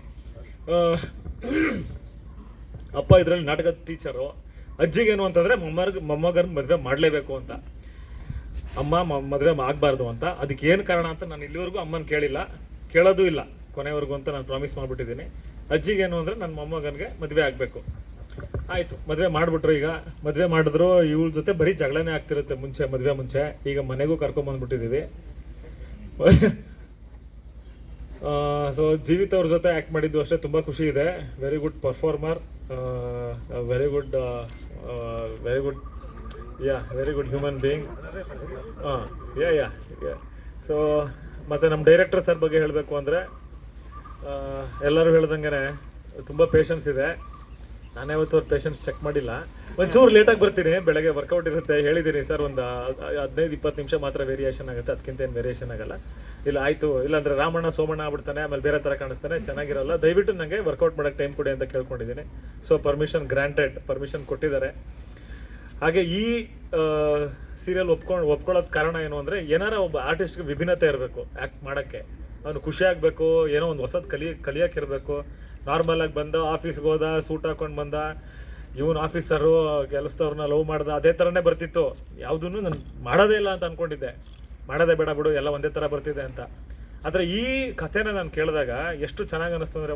S3: ಅಪ್ಪ ಇದರಲ್ಲಿ ನಾಟಕದ ಟೀಚರು. ಅಜ್ಜಿಗೇನು ಅಂತಂದರೆ ಮೊಮ್ಮಗನ ಮದುವೆ ಮಾಡಲೇಬೇಕು ಅಂತ, ಅಮ್ಮ ಮದುವೆ ಆಗಬಾರ್ದು ಅಂತ. ಅದಕ್ಕೆ ಏನು ಕಾರಣ ಅಂತ ನಾನು ಇಲ್ಲಿವರೆಗೂ ಅಮ್ಮನ ಕೇಳೋದು ಇಲ್ಲ ಕೊನೆವರೆಗೂ ಅಂತ ನಾನು ಪ್ರಾಮಿಸ್ ಮಾಡಿಬಿಟ್ಟಿದ್ದೀನಿ. ಅಜ್ಜಿಗೇನು ಅಂದರೆ ನನ್ನ ಮೊಮ್ಮಗನಿಗೆ ಮದುವೆ ಆಗಬೇಕು. ಆಯಿತು, ಮದುವೆ ಮಾಡಿಬಿಟ್ರು. ಈಗ ಮದುವೆ ಮಾಡಿದ್ರು, ಇವಳ ಜೊತೆ ಬರೀ ಜಗಳನೇ ಆಗ್ತಿರುತ್ತೆ ಮದುವೆ ಮುಂಚೆ. ಈಗ ಮನೆಗೂ ಕರ್ಕೊಂಬಂದ್ಬಿಟ್ಟಿದ್ದೀವಿ. ಸೊ ಜೀವಿತ ಅವ್ರ ಜೊತೆ ಆ್ಯಕ್ಟ್ ಮಾಡಿದ್ದು ಅಷ್ಟೇ ತುಂಬ ಖುಷಿ ಇದೆ. Very good performer, very good very good human being. Yeah. So ಮತ್ತು ನಮ್ಮ ಡೈರೆಕ್ಟರ್ ಸರ್ ಬಗ್ಗೆ ಹೇಳಬೇಕು ಅಂದರೆ ಎಲ್ಲರೂ ಹೇಳ್ದಂಗೆ ತುಂಬ ಪೇಷನ್ಸ್ ಇದೆ. ನಾನೇ ಇವತ್ತು ಅವ್ರ ಪೇಷನ್ಸ್ ಚೆಕ್ ಮಾಡಿಲ್ಲ. ಒಂಚೂರು ಲೇಟಾಗಿ ಬರ್ತೀನಿ, ಬೆಳಗ್ಗೆ ವರ್ಕೌಟ್ ಇರುತ್ತೆ ಹೇಳಿದ್ದೀನಿ ಸರ್. ಒಂದು 15-20 ನಿಮಿಷ ಮಾತ್ರ ವೇರಿಯೇಷನ್ ಆಗುತ್ತೆ, ಅದಕ್ಕಿಂತ ಏನು ವೇರಿಯೇಷನ್ ಆಗಲ್ಲ. ಇಲ್ಲ ಆಯಿತು, ಇಲ್ಲಾಂದರೆ ರಾಮಣ್ಣ ಸೋಮಣ್ಣ ಆಗ್ಬಿಡ್ತಾನೆ, ಆಮೇಲೆ ಬೇರೆ ಥರ ಕಾಣಿಸ್ತಾನೆ, ಚೆನ್ನಾಗಿರಲ್ಲ. ದಯವಿಟ್ಟು ನನಗೆ ವರ್ಕೌಟ್ ಮಾಡೋಕ್ಕೆ ಟೈಮ್ ಕೊಡಿ ಅಂತ ಕೇಳ್ಕೊಂಡಿದ್ದೀನಿ. ಸೊ ಪರ್ಮಿಷನ್ ಗ್ರಾಂಟೆಡ್, ಪರ್ಮಿಷನ್ ಕೊಟ್ಟಿದ್ದಾರೆ. ಹಾಗೆ ಈ ಸೀರಿಯಲ್ ಒಪ್ಕೊಳ್ಳೋದು ಕಾರಣ ಏನು ಅಂದರೆ, ಏನಾರ ಒಬ್ಬ ಆರ್ಟಿಸ್ಟ್ಗೆ ವಿಭಿನ್ನತೆ ಇರಬೇಕು ಆ್ಯಕ್ಟ್ ಮಾಡೋಕ್ಕೆ. ಅವನು ಖುಷಿ ಆಗಬೇಕು, ಏನೋ ಒಂದು ಹೊಸದು ಕಲಿಯೋಕ್ಕಿರಬೇಕು. ನಾರ್ಮಲಾಗಿ ಬಂದ ಆಫೀಸ್ಗೆ ಹೋದ, ಸೂಟ್ ಹಾಕೊಂಡು ಬಂದ, ಇವನು ಆಫೀಸರು ಕೆಲಸದವ್ರನ್ನ ಲವ್ ಮಾಡ್ದ, ಅದೇ ಥರನೇ ಬರ್ತಿತ್ತು. ಯಾವುದೂ ನಾನು ಮಾಡೋದೇ ಇಲ್ಲ ಅಂತ ಅಂದ್ಕೊಂಡಿದ್ದೆ, ಮಾಡೋದೇ ಬೇಡ ಬಿಡು, ಎಲ್ಲ ಒಂದೇ ಥರ ಬರ್ತಿದೆ ಅಂತ. ಆದರೆ ಈ ಕಥೆನ ನಾನು ಕೇಳಿದಾಗ ಎಷ್ಟು ಚೆನ್ನಾಗಿ ಅನ್ನಿಸ್ತು ಅಂದರೆ,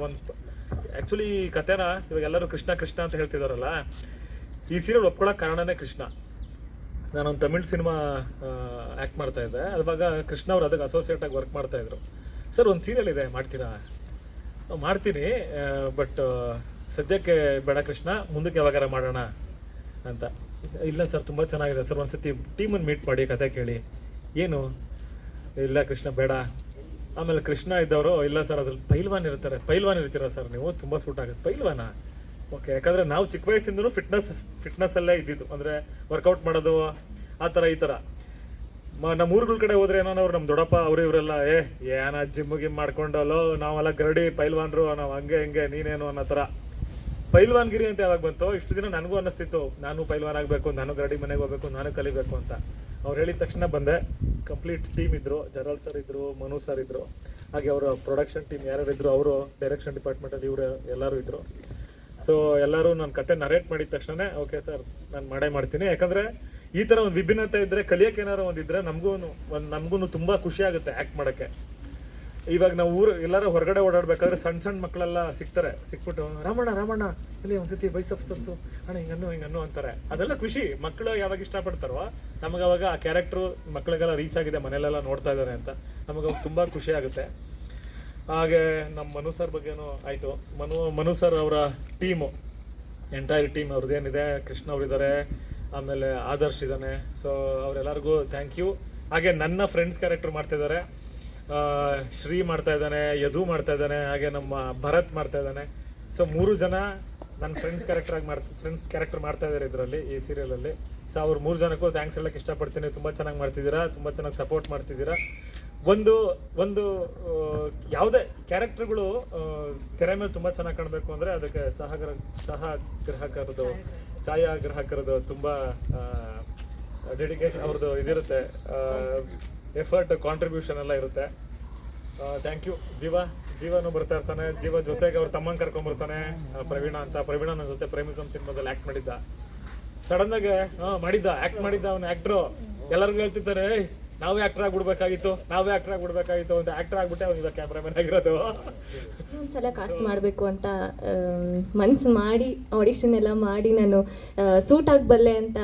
S3: ಆ್ಯಕ್ಚುಲಿ ಈ ಕಥೆನ ಇವಾಗ ಎಲ್ಲರೂ ಕೃಷ್ಣ ಕೃಷ್ಣ ಅಂತ ಹೇಳ್ತಿದ್ದಾರಲ್ಲ, ಈ ಸೀರಿಯಲ್ ಒಪ್ಕೊಳ್ಳೋಕೆ ಕಾರಣನೇ ಕೃಷ್ಣ. ನಾನೊಂದು ತಮಿಳ್ ಸಿನಿಮಾ ಆ್ಯಕ್ಟ್ ಮಾಡ್ತಾಯಿದ್ದೆ, ಅವಾಗ ಕೃಷ್ಣ ಅವ್ರು ಅದಕ್ಕೆ ಅಸೋಸಿಯೇಟಾಗಿ ವರ್ಕ್ ಮಾಡ್ತಾಯಿದ್ರು. ಸರ್ ಒಂದು ಸೀರಿಯಲ್ ಇದೆ, ಮಾಡ್ತೀರಾ? ಮಾಡ್ತೀನಿ, ಬಟ್ ಸದ್ಯಕ್ಕೆ ಬೇಡ ಕೃಷ್ಣ, ಮುಂದಕ್ಕೆ ಯಾವಾಗಾರ ಮಾಡೋಣ ಅಂತ. ಇಲ್ಲ ಸರ್ ತುಂಬ ಚೆನ್ನಾಗಿದೆ ಸರ್, ಒಂದು ಸತಿ ಟೀಮನ್ನು ಮೀಟ್ ಮಾಡಿ ಕತೆ ಕೇಳಿ. ಏನು? ಇಲ್ಲ ಕೃಷ್ಣ ಬೇಡ. ಆಮೇಲೆ ಕೃಷ್ಣ ಇದ್ದವರು, ಇಲ್ಲ ಸರ್ ಅದ್ರಲ್ಲಿ ಪೈಲ್ವಾನ್ ಇರ್ತೀರಾ ಸರ್ ನೀವು, ತುಂಬ ಸೂಟ್ ಆಗುತ್ತೆ. ಪೈಲ್ವಾನ? ಓಕೆ, ಯಾಕಂದರೆ ನಾವು ಚಿಕ್ಕ ವಯಸ್ಸಿಂದನೂ ಫಿಟ್ನೆಸ್ಸಲ್ಲೇ ಇದ್ದಿದ್ದು, ಅಂದರೆ ವರ್ಕೌಟ್ ಮಾಡೋದು ಆ ಥರ ಈ ಥರ. ನಮ್ಮ ಊರುಗಳ ಕಡೆ ಹೋದ್ರೆ ಏನೋ ಅವ್ರು ನಮ್ಮ ದೊಡ್ಡಪ್ಪ ಅವರು ಇವರೆಲ್ಲ ಏನ ಜಿಮ್ ಮಾಡ್ಕೊಂಡಲ್ಲೋ, ನಾವೆಲ್ಲ ಗರಡಿ ಪೈಲ್ವಾನ್ರು, ನಾವು ಹಂಗೆ ಹಿಂಗೆ ನೀನೇನು ಅನ್ನೋ ಥರ. ಪೈಲ್ವಾನ್ಗಿರಿ ಅಂತ ಯಾವಾಗ ಬಂತು, ಇಷ್ಟು ದಿನ ನನಗೂ ಅನ್ನಿಸ್ತಿತ್ತು ನಾನು ಪೈಲ್ವಾನ್ ಆಗಬೇಕು, ನಾನು ಗರಡಿ ಮನೆಗೆ ಹೋಗ್ಬೇಕು, ನಾನು ಕಲಿಬೇಕು ಅಂತ. ಅವ್ರು ಹೇಳಿದ ತಕ್ಷಣ ಬಂದೆ. ಕಂಪ್ಲೀಟ್ ಟೀಮ್ ಇದ್ದರು, ಜರಾಲ್ ಸರ್ ಇದ್ದರು, ಮನು ಸರ್ ಇದ್ದರು, ಹಾಗೆ ಅವರ ಪ್ರೊಡಕ್ಷನ್ ಟೀಮ್ ಯಾರ್ಯಾರಿದ್ರು, ಅವರು ಡೈರೆಕ್ಷನ್ ಡಿಪಾರ್ಟ್ಮೆಂಟಲ್ಲಿ ಇವರು ಎಲ್ಲರೂ ಇದ್ದರು. ಸೊ ಎಲ್ಲರೂ ನನ್ನ ಕತೆ ನರೇಟ್ ಮಾಡಿದ ತಕ್ಷಣ ಓಕೆ ಸರ್ ನಾನು ಮಾಡೇ ಮಾಡ್ತೀನಿ. ಯಾಕಂದರೆ ಈ ಥರ ಒಂದು ವಿಭಿನ್ನತೆ ಇದ್ದರೆ, ಕಲಿಯೋಕೆ ಏನಾರು ಒಂದಿದ್ರೆ ನಮಗೂ ತುಂಬ ಖುಷಿ ಆಗುತ್ತೆ ಆ್ಯಕ್ಟ್ ಮಾಡೋಕ್ಕೆ. ಇವಾಗ ನಾವು ಎಲ್ಲರೂ ಹೊರಗಡೆ ಓಡಾಡಬೇಕಾದ್ರೆ ಸಣ್ಣ ಮಕ್ಕಳೆಲ್ಲ ಸಿಕ್ಬಿಟ್ಟು ರಾಮಣ್ಣ ಇಲ್ಲಿ ಒಂದ್ಸತಿ ಬೈಸಪ್ಸ್ ತೋರಿಸು ಅಣ್ಣ, ಹಿಂಗನ್ನು ಅಂತಾರೆ. ಅದೆಲ್ಲ ಖುಷಿ. ಮಕ್ಕಳು ಯಾವಾಗ ಇಷ್ಟಪಡ್ತಾರೋ ನಮಗವಾಗ ಆ ಕ್ಯಾರೆಕ್ಟ್ರು ಮಕ್ಕಳಿಗೆಲ್ಲ ರೀಚ್ ಆಗಿದೆ, ಮನೇಲೆಲ್ಲ ನೋಡ್ತಾ ಇದ್ದಾರೆ ಅಂತ ನಮಗೆ ತುಂಬ ಖುಷಿ ಆಗುತ್ತೆ. ಹಾಗೆ ನಮ್ಮ ಮನು ಸರ್ ಬಗ್ಗೆನೂ ಆಯಿತು. ಮನು ಸರ್ ಅವರ ಟೀಮು, ಎಂಟೈರ್ ಟೀಮ್ ಅವ್ರದ್ದೇನಿದೆ, ಕೃಷ್ಣ ಅವರಿದ್ದಾರೆ, ಆಮೇಲೆ ಆದರ್ಶ್ ಇದ್ದಾನೆ. ಸೊ ಅವರೆಲ್ಲರಿಗೂ ಥ್ಯಾಂಕ್ ಯು. ಹಾಗೆ ನನ್ನ ಫ್ರೆಂಡ್ಸ್ ಕ್ಯಾರೆಕ್ಟರ್ ಮಾಡ್ತಾಯಿದ್ದಾರೆ, ಶ್ರೀ ಮಾಡ್ತಾ ಇದ್ದಾನೆ, ಯದು ಮಾಡ್ತಾ ಇದ್ದಾನೆ, ಹಾಗೆ ನಮ್ಮ ಭರತ್ ಮಾಡ್ತಾ ಇದ್ದಾನೆ. ಸೊ 3 ಜನ ನನ್ನ ಫ್ರೆಂಡ್ಸ್ ಕ್ಯಾರೆಕ್ಟರ್ ಮಾಡ್ತಾ ಇದ್ದಾರೆ ಇದರಲ್ಲಿ, ಈ ಸೀರಿಯಲಲ್ಲಿ. ಸೊ ಅವ್ರು 3 ಜನಕ್ಕೂ ಥ್ಯಾಂಕ್ಸ್ ಹೇಳಕ್ಕೆ ಇಷ್ಟಪಡ್ತೀನಿ. ತುಂಬ ಚೆನ್ನಾಗಿ ಮಾಡ್ತಿದ್ದೀರಾ, ತುಂಬ ಚೆನ್ನಾಗಿ ಸಪೋರ್ಟ್ ಮಾಡ್ತಿದ್ದೀರಾ. ಒಂದು ಯಾವುದೇ ಕ್ಯಾರೆಕ್ಟರ್ಗಳು ತೆರೆ ಮೇಲೆ ತುಂಬ ಚೆನ್ನಾಗಿ ಕಾಣಬೇಕು ಅಂದರೆ ಅದಕ್ಕೆ ಛಾಯಾಗ್ರಾಹಕರದು ತುಂಬ ಡೆಡಿಕೇಶನ್, ಅವ್ರದ್ದು ಇದಿರುತ್ತೆ, ಎಫರ್ಟ್, ಕಾಂಟ್ರಿಬ್ಯೂಷನ್ ಎಲ್ಲ ಇರುತ್ತೆ. Thank you. ಜೀವನು ಬರ್ತಾ ಇರ್ತಾನೆ, ಜೀವ ಜೊತೆಗೆ ಅವ್ರ ತಮ್ಮನ ಕರ್ಕೊಂಡ್ಬರ್ತಾನೆ, ಪ್ರವೀಣ ಅಂತ. ಪ್ರವೀಣ ನನ್ನ ಜೊತೆ ಪ್ರೇಮಿಸಮ್ ಸಿನಿಮಾದಲ್ಲಿ ಆ್ಯಕ್ಟ್ ಮಾಡಿದ್ದ. ಸಡನ್ನಾಗೆ ಆ್ಯಕ್ಟ್ ಮಾಡಿದ್ದ ಅವನು ಆ್ಯಕ್ಟ್ರು. ಎಲ್ಲರಿಗೂ ಹೇಳ್ತಿದ್ದಾರೆ ನಾವೇ ಆ್ಯಕ್ಟರ್ ಆಗ್ಬಿಡ್ಬೇಕಾಗಿತ್ತು ಅಂತ. ಆ್ಯಕ್ಟರ್ ಆಗ್ಬಿಟ್ಟೆ ಅವ್ನು ಇವಾಗ ಕ್ಯಾಮ್ರಾಮನ್ ಆಗಿರೋದು.
S4: ಒಂದ್ಸಲ ಕಾಸ್ಟ್ ಮಾಡಬೇಕು ಅಂತ ಮನ್ಸು ಮಾಡಿ ಆಡಿಷನ್ ಎಲ್ಲ ಮಾಡಿ ನಾನು ಸೂಟ್ ಆಗಬಲ್ಲೆ ಅಂತ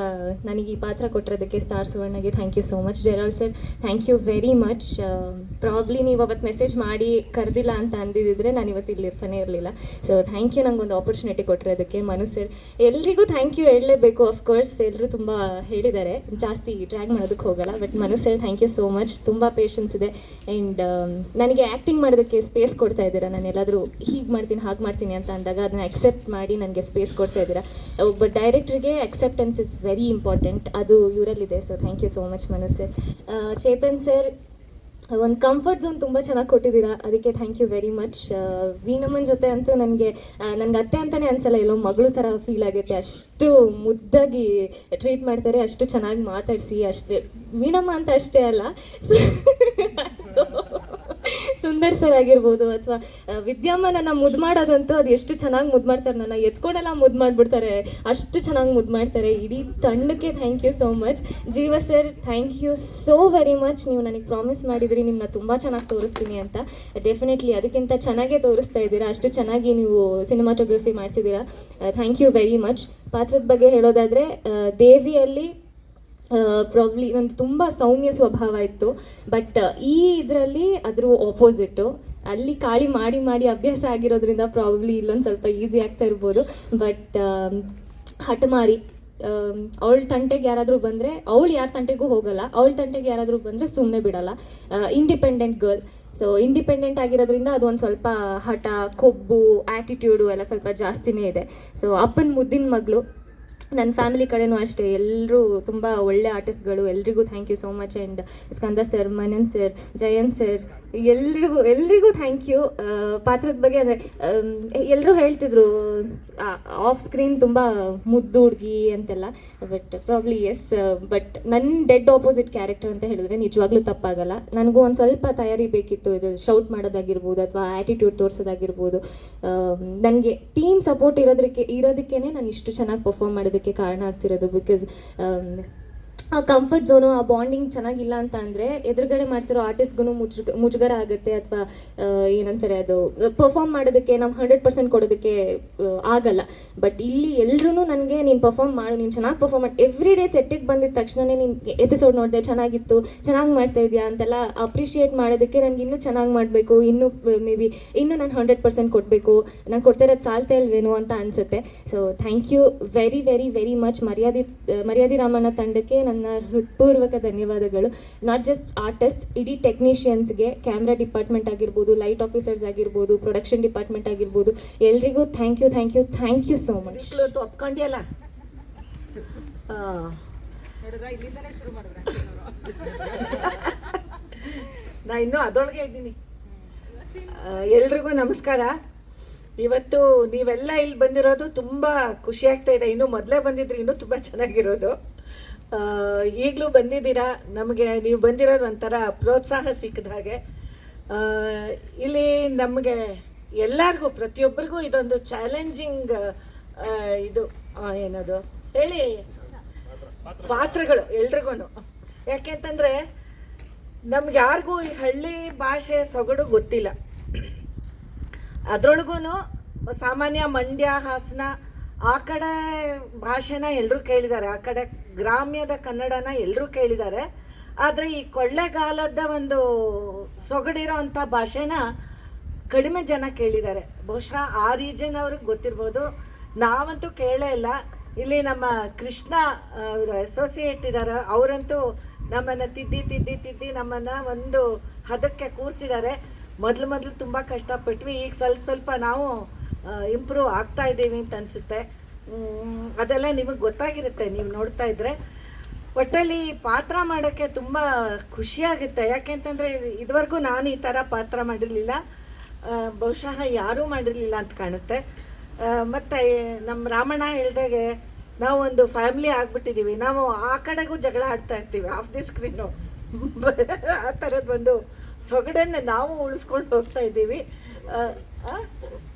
S4: ನನಗೆ ಈ ಪಾತ್ರ ಕೊಟ್ಟಿರೋದಕ್ಕೆ ಸ್ಟಾರ್ ಸುವರ್ಣಗೆ thank you so much. Gerald sir thank you very much. Probably ನೀವು ಅವತ್ತು ಮೆಸೇಜ್ ಮಾಡಿ ಕರೆದಿಲ್ಲ ಅಂತ ಅಂದಿದ್ದರೆ ನಾನು ಇವತ್ತು ಇಲ್ಲಿ ಇರ್ತಾನೆ ಇರಲಿಲ್ಲ. ಸೊ ಥ್ಯಾಂಕ್ ಯು ನನಗೊಂದು ಆಪರ್ಚುನಿಟಿ ಕೊಟ್ಟಿರೋದಕ್ಕೆ. ಮನು ಸರ್ ಎಲ್ರಿಗೂ ಥ್ಯಾಂಕ್ ಯು ಹೇಳಲೇಬೇಕು. ಅಫ್ಕೋರ್ಸ್ ಎಲ್ಲರೂ ತುಂಬ ಹೇಳಿದ್ದಾರೆ, ಜಾಸ್ತಿ ಡ್ರ್ಯಾಗ್ ಮಾಡೋದಕ್ಕೆ ಹೋಗಲ್ಲ. But Manu sir thank you so much. ತುಂಬ ಪೇಷನ್ಸ್ ಇದೆ ಆ್ಯಂಡ್ ನನಗೆ ಆ್ಯಕ್ಟಿಂಗ್ ಮಾಡೋದಕ್ಕೆ ಸ್ಪೇಸ್ ಕೊಡ್ತಾ ಇದ್ದೀರಾ. ನಾನು ಎಲ್ಲಾದರೂ ಹೀಗೆ ಮಾಡ್ತೀನಿ ಹಾಗೆ ಮಾಡ್ತೀನಿ ಅಂತ ಅಂದಾಗ ಅದನ್ನು ಅಕ್ಸೆಪ್ಟ್ ಮಾಡಿ ನನಗೆ ಸ್ಪೇಸ್ ಕೊಡ್ತಾ ಇದ್ದೀರಾ. ಒಬ್ಬ ಡೈರೆಕ್ಟ್ರಿಗೆ ಅಕ್ಸೆಪ್ಟೆನ್ಸ್ ಇಸ್ ವೆರಿ ಇಂಪಾರ್ಟೆಂಟ್, ಅದು ಇವರಲ್ಲಿದೆ. So thank you so much Manu sir. Chetan sir ಒಂದು ಕಂಫರ್ಟ್ ಝೋನ್ ತುಂಬ ಚೆನ್ನಾಗಿ ಕೊಟ್ಟಿದ್ದೀರಾ, ಅದಕ್ಕೆ ಥ್ಯಾಂಕ್ ಯು ವೆರಿ ಮಚ್. ವೀಣಮ್ಮನ ಜೊತೆ ಅಂತೂ ನನಗೆ ಅತ್ತೆ ಅಂತಲೇ ಅನ್ಸಲ್ಲ, ಎಲ್ಲೋ ಮಗಳು ಥರ ಫೀಲ್ ಆಗುತ್ತೆ. ಅಷ್ಟು ಮುದ್ದಾಗಿ ಟ್ರೀಟ್ ಮಾಡ್ತಾರೆ, ಅಷ್ಟು ಚೆನ್ನಾಗಿ ಮಾತಾಡಿಸಿ, ಅಷ್ಟೇ ವೀಣಮ್ಮ ಅಂತ ಅಷ್ಟೇ ಅಲ್ಲ, ಸುಂದರ್ ಸರ್ ಆಗಿರ್ಬೋದು ಅಥವಾ ವಿದ್ಯಮ್ಮ ನನ್ನ ಮುದ್ದು ಮಾಡೋದಂತೂ ಅದು ಎಷ್ಟು ಚೆನ್ನಾಗಿ ಮುದ್ದು ಮಾಡ್ತಾರೆ. ನನ್ನ ಎತ್ಕೊಂಡೆಲ್ಲ ಮುದ್ದು ಮಾಡಿಬಿಡ್ತಾರೆ, ಅಷ್ಟು ಚೆನ್ನಾಗಿ ಮುದ್ದು ಮಾಡ್ತಾರೆ. ಇಡೀ ತಂಡಕ್ಕೆ thank you so much. Jeeva sir thank you so very much. ನೀವು ನನಗೆ ಪ್ರಾಮಿಸ್ ಮಾಡಿದ್ರಿ ನಿಮ್ಮನ್ನ ತುಂಬ ಚೆನ್ನಾಗಿ ತೋರಿಸ್ತೀನಿ ಅಂತ. ಡೆಫಿನೆಟ್ಲಿ ಅದಕ್ಕಿಂತ ಚೆನ್ನಾಗೇ ತೋರಿಸ್ತಾ ಇದ್ದೀರಾ, ಅಷ್ಟು ಚೆನ್ನಾಗಿ ನೀವು ಸಿನಿಮಾಟೋಗ್ರಫಿ ಮಾಡ್ತಿದ್ದೀರಾ. Thank you very much. ಪಾತ್ರದ ಬಗ್ಗೆ ಹೇಳೋದಾದರೆ ದೇವಿಯಲ್ಲಿ ಪ್ರಾಬ್ಲಿ ನಂದು ತುಂಬ ಸೌಮ್ಯ ಸ್ವಭಾವ ಇತ್ತು, ಬಟ್ ಈ ಇದರಲ್ಲಿ ಅದ್ರ ಆಪೋಸಿಟ್ಟು. ಅಲ್ಲಿ ಕಾಳಿ ಮಾಡಿ ಅಭ್ಯಾಸ ಆಗಿರೋದ್ರಿಂದ ಪ್ರಾಬ್ಲಿ ಇಲ್ಲೊಂದು ಸ್ವಲ್ಪ ಈಸಿ ಆಗ್ತಾ ಇರ್ಬೋದು. ಬಟ್ ಹಠಮಾರಿ, ಅವಳ ತಂಟೆಗೆ ಯಾರಾದರೂ ಬಂದರೆ ಅವಳು ಯಾರ ತಂಟೆಗೂ ಹೋಗಲ್ಲ, ಅವಳ ತಂಟೆಗೆ ಯಾರಾದರೂ ಬಂದರೆ ಸುಮ್ಮನೆ ಬಿಡಲ್ಲ. Independent girl. ಸೊ ಇಂಡಿಪೆಂಡೆಂಟ್ ಆಗಿರೋದ್ರಿಂದ ಅದು ಒಂದು ಸ್ವಲ್ಪ ಹಠ, ಕೊಬ್ಬು, ಆ್ಯಟಿಟ್ಯೂಡು ಎಲ್ಲ ಸ್ವಲ್ಪ ಜಾಸ್ತಿನೇ ಇದೆ. ಸೊ ಅಪ್ಪನ ಮುದ್ದಿನ ಮಗಳು, ನನ್ನ ಫ್ಯಾಮಿಲಿ ಕಡೆನೂ ಅಷ್ಟೇ, ಎಲ್ಲರೂ ತುಂಬ ಒಳ್ಳೆ ಆರ್ಟಿಸ್ಟ್ಗಳು, ಎಲ್ರಿಗೂ thank you so much. And Skanda sir, Manan sir, Jayant sir, ಎಲ್ರಿಗೂ ಥ್ಯಾಂಕ್ ಯು. ಪಾತ್ರದ ಬಗ್ಗೆ ಅಂದರೆ ಎಲ್ಲರೂ ಹೇಳ್ತಿದ್ರು ಆಫ್ ಸ್ಕ್ರೀನ್ ತುಂಬ ಮುದ್ದು ಹುಡುಗಿ ಅಂತೆಲ್ಲ, ಬಟ್ ಪ್ರಾಬ್ಲಿ ಎಸ್, ಬಟ್ ನನ್ನ ಡೆಡ್ ಆಪೋಸಿಟ್ ಕ್ಯಾರೆಕ್ಟರ್ ಅಂತ ಹೇಳಿದ್ರೆ ನಿಜವಾಗ್ಲೂ ತಪ್ಪಾಗಲ್ಲ. ನನಗೂ ಒಂದು ಸ್ವಲ್ಪ ತಯಾರಿ ಬೇಕಿತ್ತು, ಇದು ಶೌಟ್ ಮಾಡೋದಾಗಿರ್ಬೋದು ಅಥವಾ ಆ್ಯಟಿಟ್ಯೂಡ್ ತೋರಿಸೋದಾಗಿರ್ಬೋದು. ನನಗೆ ಟೀಮ್ ಸಪೋರ್ಟ್ ಇರೋದಕ್ಕೇ ನಾನು ಇಷ್ಟು ಚೆನ್ನಾಗಿ ಪರ್ಫಾರ್ಮ್ ಮಾಡೋದಕ್ಕೆ ಕಾರಣ ಆಗ್ತಿರೋದು. ಬಿಕಾಸ್ ಆ ಕಂಫರ್ಟ್ ಝೋನು, ಆ ಬಾಂಡಿಂಗ್ ಚೆನ್ನಾಗಿಲ್ಲ ಅಂತ ಅಂದರೆ ಎದುರುಗಡೆ ಮಾಡ್ತಿರೋ ಆರ್ಟಿಸ್ಟ್ಗೂ ಮುಜುಗರ ಆಗುತ್ತೆ, ಅಥವಾ ಏನಂತಾರೆ ಅದು ಪರ್ಫಾರ್ಮ್ ಮಾಡೋದಕ್ಕೆ ನಾವು 100% ಕೊಡೋದಕ್ಕೆ ಆಗಲ್ಲ. ಬಟ್ ಇಲ್ಲಿ ಎಲ್ಲರೂ ನನಗೆ ನೀನು ಪರ್ಫಾರ್ಮ್ ಮಾಡು, ನೀನು ಚೆನ್ನಾಗಿ ಪರ್ಫಾರ್ಮ್ ಮಾಡಿ, ಎವ್ರಿ ಡೇ ಸೆಟ್ಟಿಗೆ ಬಂದಿದ್ದ ತಕ್ಷಣವೇ ನೀನು ಎಪಿಸೋಡ್ ನೋಡಿದೆ ಚೆನ್ನಾಗಿತ್ತು, ಚೆನ್ನಾಗಿ ಮಾಡ್ತಾ ಇದೆಯಾ ಅಂತೆಲ್ಲ ಅಪ್ರಿಷಿಯೇಟ್ ಮಾಡೋದಕ್ಕೆ ನನಗೆ ಇನ್ನೂ ಚೆನ್ನಾಗಿ ಮಾಡಬೇಕು, ಇನ್ನೂ ಮೇ ಬಿ ಇನ್ನೂ ನಾನು 100% ಕೊಡಬೇಕು, ನಾನು ಕೊಡ್ತಾ ಇರೋದು ಸಾಲ್ತಾ ಇಲ್ವೇನೋ ಅಂತ ಅನಿಸುತ್ತೆ. So thank you very very very much. Maryadi Ramanna ತಂಡಕ್ಕೆ ನನ್ನ ಹೃತ್ಪೂರ್ವಕ ಧನ್ಯವಾದಗಳು. ನಾಟ್ ಜಸ್ಟ್ ಆರ್ಟಿಸ್ಟ್, ಇಡೀ ಟೆಕ್ನಿಷಿಯನ್ಸ್ಗೆ, ಕ್ಯಾಮ್ರಾ ಡಿಪಾರ್ಟ್ಮೆಂಟ್ ಆಗಿರ್ಬೋದು, ಲೈಟ್ ಆಫೀಸರ್ಸ್ ಆಗಿರ್ಬೋದು, ಪ್ರೊಡಕ್ಷನ್ ಡಿಪಾರ್ಟ್ಮೆಂಟ್ ಆಗಿರ್ಬೋದು, ಎಲ್ರಿಗೂ ಥ್ಯಾಂಕ್ ಯು ಸೋ ಮಚ್.
S5: ಒಪ್ಕೊಂಡಿಯಲ್ಲ, ನಾ ಇನ್ನೂ ಅದರೊಳಗೆ ಇದ್ದೀನಿ. ಎಲ್ರಿಗೂ ನಮಸ್ಕಾರ. ಇವತ್ತು ನೀವೆಲ್ಲ ಇಲ್ಲಿ ಬಂದಿರೋದು ತುಂಬ ಖುಷಿ ಆಗ್ತಾ ಇದೆ. ಇನ್ನೂ ಮೊದಲೇ ಬಂದಿದ್ರೆ ಇನ್ನೂ ತುಂಬ ಚೆನ್ನಾಗಿರೋದು. ಈಗಲೂ ಬಂದಿದ್ದೀರಾ, ನಮಗೆ ನೀವು ಬಂದಿರೋದು ಒಂಥರ ಪ್ರೋತ್ಸಾಹ ಸಿಕ್ಕಿದ ಹಾಗೆ. ಇಲ್ಲಿ ನಮಗೆ ಎಲ್ಲರಿಗೂ, ಪ್ರತಿಯೊಬ್ಬರಿಗೂ ಇದೊಂದು ಚಾಲೆಂಜಿಂಗ್ ಇದು ಏನದು ಹೇಳಿ ಪಾತ್ರಗಳು ಎಲ್ರಿಗೂ. ಯಾಕೆಂತಂದರೆ ನಮ್ಗೆ ಯಾರಿಗೂ ಈ ಹಳ್ಳಿ ಭಾಷೆ ಸೊಗಡು ಗೊತ್ತಿಲ್ಲ. ಅದರೊಳಗೂ ಸಾಮಾನ್ಯ ಮಂಡ್ಯ, ಹಾಸನ ಆ ಕಡೆ ಭಾಷೆನ ಎಲ್ಲರೂ ಕೇಳಿದ್ದಾರೆ, ಆ ಕಡೆ ಗ್ರಾಮ್ಯದ ಕನ್ನಡನ ಎಲ್ಲರೂ ಕೇಳಿದ್ದಾರೆ. ಆದರೆ ಈ ಕೊಳ್ಳೆಗಾಲದ ಒಂದು ಸೊಗಡಿರೋ ಅಂಥ ಭಾಷೆನ ಕಡಿಮೆ ಜನ ಕೇಳಿದ್ದಾರೆ. ಬಹುಶಃ ಆ ರೀಜನ್ ಅವ್ರಿಗೆ ಗೊತ್ತಿರ್ಬೋದು, ನಾವಂತೂ ಕೇಳೇ ಇಲ್ಲ. ಇಲ್ಲಿ ನಮ್ಮ ಕೃಷ್ಣ ಅವರು ಅಸೋಸಿಯೇಟ್ ಇದ್ದಾರೆ, ಅವರಂತೂ ನಮ್ಮನ್ನು ತಿದ್ದಿ ನಮ್ಮನ್ನು ಒಂದು ಹದಕ್ಕೆ ಕೂರಿಸಿದ್ದಾರೆ. ಮೊದಲು ತುಂಬ ಕಷ್ಟಪಟ್ವಿ, ಈಗ ಸ್ವಲ್ಪ ನಾವು ಇಂಪ್ರೂವ್ ಆಗ್ತಾ ಇದ್ದೀವಿ ಅಂತ ಅನಿಸುತ್ತೆ. ಅದೆಲ್ಲ ನಿಮಗೆ ಗೊತ್ತಾಗಿರುತ್ತೆ ನೀವು ನೋಡ್ತಾ ಇದ್ದರೆ. ಒಟ್ಟಲ್ಲಿ ಪಾತ್ರ ಮಾಡೋಕ್ಕೆ ತುಂಬ ಖುಷಿಯಾಗುತ್ತೆ. ಯಾಕೆಂತಂದರೆ ಇದುವರೆಗೂ ನಾನು ಈ ಥರ ಪಾತ್ರ ಮಾಡಿರಲಿಲ್ಲ, ಬಹುಶಃ ಯಾರೂ ಮಾಡಿರಲಿಲ್ಲ ಅಂತ ಕಾಣುತ್ತೆ. ಮತ್ತು ನಮ್ಮ ರಾಮಣ್ಣ ಹೇಳ್ದಾಗೆ ನಾವು ಒಂದು ಫ್ಯಾಮಿಲಿ ಆಗಿಬಿಟ್ಟಿದ್ದೀವಿ. ನಾವು ಆ ಕಡೆಗೂ ಜಗಳ ಆಡ್ತಾ ಇರ್ತೀವಿ ಆಫ್ ದಿ ಸ್ಕ್ರೀನು. ಆ ಥರದ್ದು ಒಂದು ಸೊಗಡನ್ನು ನಾವು ಉಳಿಸ್ಕೊಂಡು ಹೋಗ್ತಾ ಇದ್ದೀವಿ.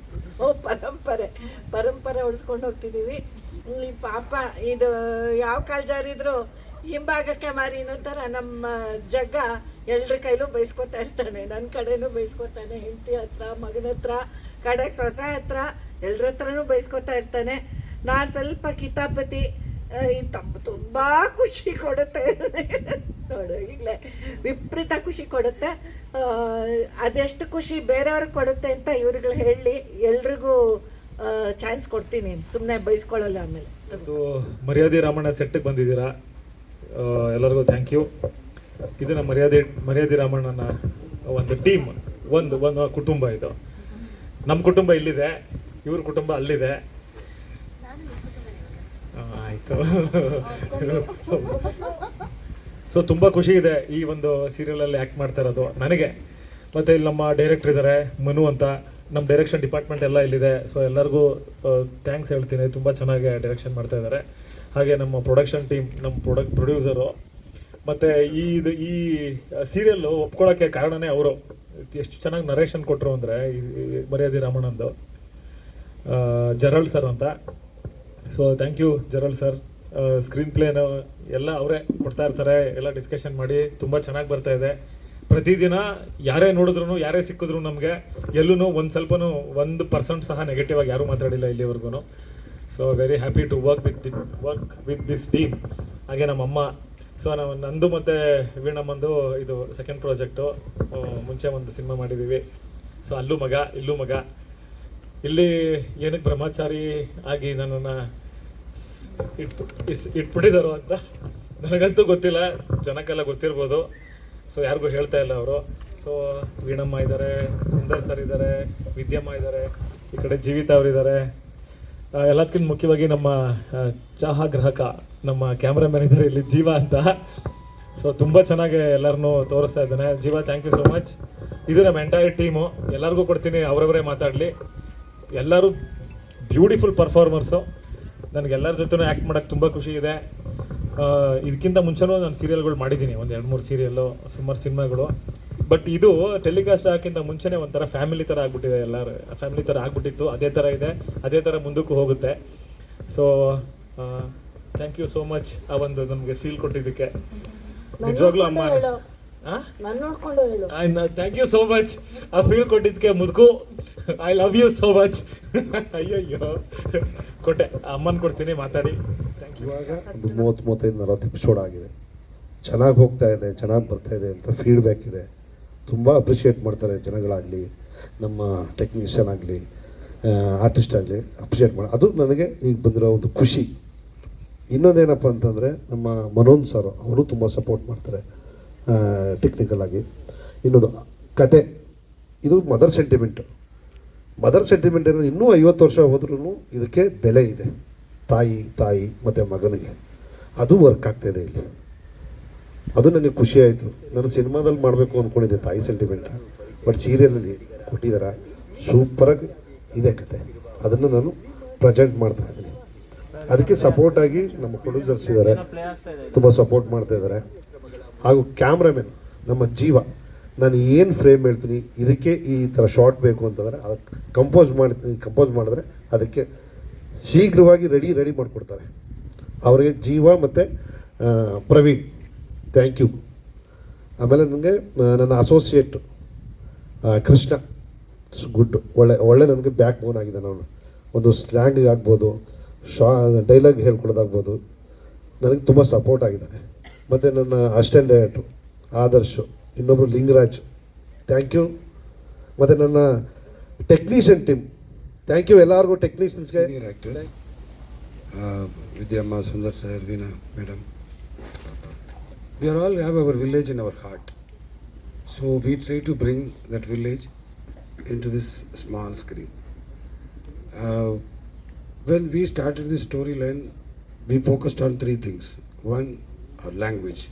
S5: ಪರಂಪರೆ ಉಳಿಸ್ಕೊಂಡು ಹೋಗ್ತಿದ್ದೀವಿ. ಈ ಪಾಪ ಇದು ಯಾವ ಕಾಲ ಜಾರಿದ್ರು ಹಿಂಭಾಗಕ್ಕೆ ಮಾರಿ ಅನ್ನೋ ಥರ ನಮ್ಮ ಜಗ್ಗ ಎಲ್ರ ಕೈಲೂ ಬೈಸ್ಕೊತಾ ಇರ್ತಾನೆ. ನನ್ನ ಕಡೆನೂ ಬೈಸ್ಕೊತಾನೆ, ಹೆಂಡತಿ ಹತ್ರ, ಮಗನ ಹತ್ರ, ಕಡೆಗೆ ಸೊಸೆ ಹತ್ರ, ಎಲ್ರ ಹತ್ರನೂ ಬೈಸ್ಕೊತಾ ಇರ್ತಾನೆ. ನಾನು ಸ್ವಲ್ಪ ಕಿತಾಪತಿ, ತುಂಬ ಖುಷಿ ಕೊಡುತ್ತೆ ನೋಡು, ಈಗಲೇ ವಿಪರೀತ ಖುಷಿ ಕೊಡುತ್ತೆ. ಅದೆಷ್ಟು ಖುಷಿ ಬೇರೆಯವ್ರಿಗೆ ಕೊಡುತ್ತೆ ಅಂತ ಇವ್ರುಗಳು ಹೇಳಿ ಎಲ್ರಿಗೂ ಚಾನ್ಸ್ ಕೊಡ್ತೀನಿ, ಸುಮ್ಮನೆ ಬೈಸ್ಕೊಳ್ಳಲ್ಲ. ಆಮೇಲೆ
S3: ಮರ್ಯಾದಿ ರಾಮಣ್ಣ ಸೆಟ್ಟಿಗೆ ಬಂದಿದ್ದೀರಾ, ಎಲ್ಲರಿಗೂ ಥ್ಯಾಂಕ್ ಯು. ಇದು ನಮ್ಮ ಮರ್ಯಾದಿ ರಾಮಣ್ಣನ ಒಂದು ಟೀಮ್, ಒಂದು ಕುಟುಂಬ. ಇದು ನಮ್ಮ ಕುಟುಂಬ ಇಲ್ಲಿದೆ, ಇವ್ರ ಕುಟುಂಬ ಅಲ್ಲಿದೆ. ಆಯಿತು. ಸೊ ತುಂಬ ಖುಷಿ ಇದೆ ಈ ಒಂದು ಸೀರಿಯಲಲ್ಲಿ ಆ್ಯಕ್ಟ್ ಮಾಡ್ತಾ ಇರೋದು ನನಗೆ. ಮತ್ತು ಇಲ್ಲಿ ನಮ್ಮ ಡೈರೆಕ್ಟರ್ ಇದ್ದಾರೆ ಮನು ಅಂತ, ನಮ್ಮ ಡೈರೆಕ್ಷನ್ ಡಿಪಾರ್ಟ್ಮೆಂಟ್ ಎಲ್ಲ ಇಲ್ಲಿದೆ. ಸೊ ಎಲ್ಲರಿಗೂ ಥ್ಯಾಂಕ್ಸ್ ಹೇಳ್ತೀನಿ, ತುಂಬ ಚೆನ್ನಾಗಿ ಡೈರೆಕ್ಷನ್ ಮಾಡ್ತಾ ಇದ್ದಾರೆ. ಹಾಗೆ ನಮ್ಮ ಪ್ರೊಡಕ್ಷನ್ ಟೀಮ್, ನಮ್ಮ ಪ್ರೊಡ್ಯೂಸರು, ಮತ್ತು ಈ ಸೀರಿಯಲ್ಲು ಒಪ್ಕೊಳ್ಳೋಕ್ಕೆ ಕಾರಣನೇ ಅವರು. ಎಷ್ಟು ಚೆನ್ನಾಗಿ ನರೇಷನ್ ಕೊಟ್ಟರು ಅಂದರೆ ಈ ಮರ್ಯಾದಿ ರಾಮಣ್ಣಂದು, ಜರಳ್ ಸರ್ ಅಂತ. So thank you Gerald sir. Screen ಪ್ಲೇನು ಎಲ್ಲ ಅವರೇ ಕೊಡ್ತಾ ಇರ್ತಾರೆ, ಎಲ್ಲ ಡಿಸ್ಕಷನ್ ಮಾಡಿ ತುಂಬ ಚೆನ್ನಾಗಿ ಬರ್ತಾ ಇದೆ. ಪ್ರತಿದಿನ ಯಾರೇ ನೋಡಿದ್ರು, ಯಾರೇ ಸಿಕ್ಕಿದ್ರು ನಮಗೆ ಎಲ್ಲೂ ಒಂದು ಸ್ವಲ್ಪನೂ 1% ಸಹ ನೆಗೆಟಿವ್ ಆಗಿ ಯಾರೂ ಮಾತಾಡಿಲ್ಲ ಇಲ್ಲಿವರೆಗೂ. So very happy to work with this team. ಹಾಗೆ ನಮ್ಮಮ್ಮ. ಸೊ ನಂದು ಮತ್ತು ವೀಣಮ್ಮಂದು ಇದು ಸೆಕೆಂಡ್ ಪ್ರಾಜೆಕ್ಟು. ಮುಂಚೆ ಒಂದು ಸಿನಿಮಾ ಮಾಡಿದ್ದೀವಿ. ಸೊ ಅಲ್ಲೂ ಮಗ, ಇಲ್ಲೂ ಮಗ. ಇಲ್ಲಿ ಏನಕ್ಕೆ ಬ್ರಹ್ಮಚಾರಿ ಆಗಿ ನನ್ನನ್ನು ಇಟ್ಬಿಟ್ಟಿದ್ದಾರೋ ಅಂತ ನನಗಂತೂ ಗೊತ್ತಿಲ್ಲ, ಜನಕ್ಕೆಲ್ಲ ಗೊತ್ತಿರ್ಬೋದು. ಸೊ ಯಾರಿಗೂ ಹೇಳ್ತಾ ಇಲ್ಲ ಅವರು. ಸೊ ವೀಣಮ್ಮ ಇದ್ದಾರೆ, ಸುಂದರ್ ಸರ್ ಇದ್ದಾರೆ, ವಿದ್ಯಮ್ಮ ಇದ್ದಾರೆ, ಈ ಕಡೆ ಜೀವಿತಾ ಅವರಿದ್ದಾರೆ. ಎಲ್ಲದಕ್ಕಿಂತ ಮುಖ್ಯವಾಗಿ ನಮ್ಮ ಚಹಾ ಗ್ರಾಹಕ ನಮ್ಮ ಕ್ಯಾಮ್ರಾಮನ್ ಇದ್ದಾರೆ ಇಲ್ಲಿ ಜೀವ ಅಂತ. ಸೊ ತುಂಬ ಚೆನ್ನಾಗಿ ಎಲ್ಲರನ್ನೂ ತೋರಿಸ್ತಾ ಇದ್ದಾನೆ. ಜೀವ, ಥ್ಯಾಂಕ್ ಯು ಸೋ ಮಚ್. ಇದು ನಮ್ಮ ಎಂಟೈರ್ ಟೀಮು. ಎಲ್ಲರಿಗೂ ಕೊಡ್ತೀನಿ, ಅವರವರೇ ಮಾತಾಡಲಿ. ಎಲ್ಲರೂ ಬ್ಯೂಟಿಫುಲ್ ಪರ್ಫಾರ್ಮರ್ಸು. ನನಗೆ ಎಲ್ಲರ ಜೊತೆನೂ ಆ್ಯಕ್ಟ್ ಮಾಡೋಕ್ಕೆ ತುಂಬ ಖುಷಿ ಇದೆ. ಇದಕ್ಕಿಂತ ಮುಂಚೆನೂ ನಾನು ಸೀರಿಯಲ್ಗಳು ಮಾಡಿದ್ದೀನಿ, ಒಂದು 2-3 ಸೀರಿಯಲ್ಲು, ಸುಮಾರು ಸಿನಿಮಾಗಳು. ಬಟ್ ಇದು ಟೆಲಿಕಾಸ್ಟ್ ಆಗೋಕ್ಕಿಂತ ಮುಂಚೆನೇ ಒಂಥರ ಫ್ಯಾಮಿಲಿ ಥರ ಆಗ್ಬಿಟ್ಟಿದೆ. ಎಲ್ಲರೂ ಫ್ಯಾಮಿಲಿ ಥರ ಆಗ್ಬಿಟ್ಟಿತ್ತು. ಅದೇ ಥರ ಇದೆ, ಅದೇ ಥರ ಮುಂದಕ್ಕೂ ಹೋಗುತ್ತೆ. So thank you so much ಆ ಒಂದು ನಮಗೆ ಫೀಲ್ ಕೊಟ್ಟಿದ್ದಕ್ಕೆ. ನಿಜವಾಗ್ಲೂ ಅಮ್ಮ
S5: ನಾನು ನೋಡ್ಕೊಂಡು ಹೇಳು.
S3: ಥ್ಯಾಂಕ್ ಯು ಸೋ ಮಚ್ ಆ ಫೀಲ್ ಕೊಟ್ಟಿದ್ದಕ್ಕೆ. ಮುದುಕು, I love you so much. ಅಯ್ಯಯ್ಯೋ ಕೊಟ್ಟೆ, ಅಮ್ಮನ ಕೊಡ್ತೀನಿ, ಮಾತಾಡಿ. Thank you.
S6: ಇವಾಗ ಒಂದು 30-35-40 ಎಪಿಸೋಡ್ ಆಗಿದೆ. ಚೆನ್ನಾಗಿ ಹೋಗ್ತಾ ಇದೆ, ಚೆನ್ನಾಗಿ ಬರ್ತಾ ಇದೆ ಅಂತ ಫೀಡ್ಬ್ಯಾಕ್ ಇದೆ. ತುಂಬ ಅಪ್ರಿಷಿಯೇಟ್ ಮಾಡ್ತಾರೆ ಜನಗಳಾಗಲಿ, ನಮ್ಮ ಟೆಕ್ನಿಷಿಯನ್ ಆಗಲಿ, ಆರ್ಟಿಸ್ಟ್ ಆಗಲಿ ಅಪ್ರಿಷಿಯೇಟ್ ಮಾಡಿ. ಅದು ನನಗೆ ಈಗ ಬಂದಿರೋ ಒಂದು ಖುಷಿ. ಇನ್ನೊಂದೇನಪ್ಪ ಅಂತಂದರೆ ನಮ್ಮ ಮನೋನ್ ಸರ್ ಅವರು ತುಂಬ ಸಪೋರ್ಟ್ ಮಾಡ್ತಾರೆ ಟೆಕ್ನಿಕಲ್ ಆಗಿ. ಇನ್ನೊಂದು ಕತೆ, ಇದು ಮದರ್ ಸೆಂಟಿಮೆಂಟು. ಮದರ್ ಸೆಂಟಿಮೆಂಟ್ ಏನಂದರೆ ಇನ್ನೂ 50 ವರ್ಷ ಹೋದ್ರೂ ಇದಕ್ಕೆ ಬೆಲೆ ಇದೆ. ತಾಯಿ ಮತ್ತು ಮಗನಿಗೆ ಅದು ವರ್ಕ್ ಆಗ್ತಾಯಿದೆ ಇಲ್ಲಿ. ಅದು ನನಗೆ ಖುಷಿ ಆಯಿತು. ನಾನು ಸಿನಿಮಾದಲ್ಲಿ ಮಾಡಬೇಕು ಅಂದ್ಕೊಂಡಿದ್ದೆ ತಾಯಿ ಸೆಂಟಿಮೆಂಟ, ಬಟ್ ಸೀರಿಯಲಲ್ಲಿ ಕೊಟ್ಟಿದ್ದಾರೆ. ಸೂಪರಾಗಿ ಇದೆ ಕತೆ. ಅದನ್ನು ನಾನು ಪ್ರೆಸೆಂಟ್ ಮಾಡ್ತಾಯಿದ್ದೀನಿ. ಅದಕ್ಕೆ ಸಪೋರ್ಟಾಗಿ ನಮ್ಮ ಪ್ರೊಡ್ಯೂಸರ್ಸ್ ಇದ್ದಾರೆ, ತುಂಬ ಸಪೋರ್ಟ್ ಮಾಡ್ತಾಯಿದ್ದಾರೆ. ಹಾಗೂ ಕ್ಯಾಮ್ರಾಮನ್ ನಮ್ಮ ಜೀವ, ನಾನು ಏನು ಫ್ರೇಮ್ ಹೇಳ್ತೀನಿ ಇದಕ್ಕೆ ಈ ಥರ ಶಾರ್ಟ್ ಬೇಕು ಅಂತಂದರೆ ಅದಕ್ಕೆ ಕಂಪೋಸ್ ಮಾಡಿದ್ರೆ ಅದಕ್ಕೆ ಶೀಘ್ರವಾಗಿ ರೆಡಿ ಮಾಡಿಕೊಡ್ತಾರೆ. ಅವರಿಗೆ ಜೀವ ಮತ್ತು ಪ್ರವೀಣ್ ಥ್ಯಾಂಕ್ ಯು. ಆಮೇಲೆ ನನಗೆ ನನ್ನ ಅಸೋಸಿಯೇಟ್ ಕೃಷ್ಣ ಗುಡ್, ಒಳ್ಳೆ ನನಗೆ ಬ್ಯಾಕ್ ಬೋನ್ ಆಗಿದೆ. ನಾನು ಒಂದು ಸ್ಲ್ಯಾಂಗ್ ಆಗ್ಬೋದು, ಡೈಲಾಗ್ ಹೇಳ್ಕೊಡೋದಾಗ್ಬೋದು, ನನಗೆ ತುಂಬ ಸಪೋರ್ಟ್ ಆಗಿದ್ದಾರೆ. ಮತ್ತು ನನ್ನ ಅಸಿಸ್ಟೆಂಟ್ ಡೈರೆಕ್ಟ್ರು ಆದರ್ಶು, ಇನ್ನೊಬ್ಬರು ಲಿಂಗರಾಜ್, ಥ್ಯಾಂಕ್ ಯು. ಮತ್ತು ನನ್ನ ಟೆಕ್ನಿಷಿಯನ್ ಟೀಮ್ ಥ್ಯಾಂಕ್ ಯು ಎಲ್ಲರಿಗೂ. ಟೆಕ್ನಿಷಿಯನ್ಸ್ಗೆ
S7: ಆ್ಯಕ್ಟರ್ಸ್ ವಿದ್ಯಮ್ಮ, Sundar sir, Veena madam, we are all have our village in our heart. So we try to bring that village into this small screen. When we started this storyline, we focused on 3 things. One, our language.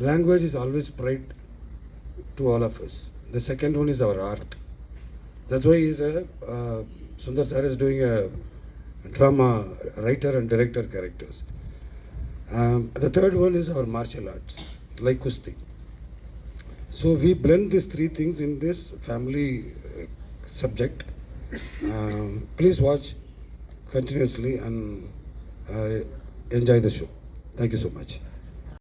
S7: Language is always pride to all of us. The second one is our art. That's why Sundar sir is doing a drama writer and director characters. The third one is our martial arts, like Kusti. So we blend these 3 things in this family subject. Please watch continuously and enjoy the show. Thank you so much.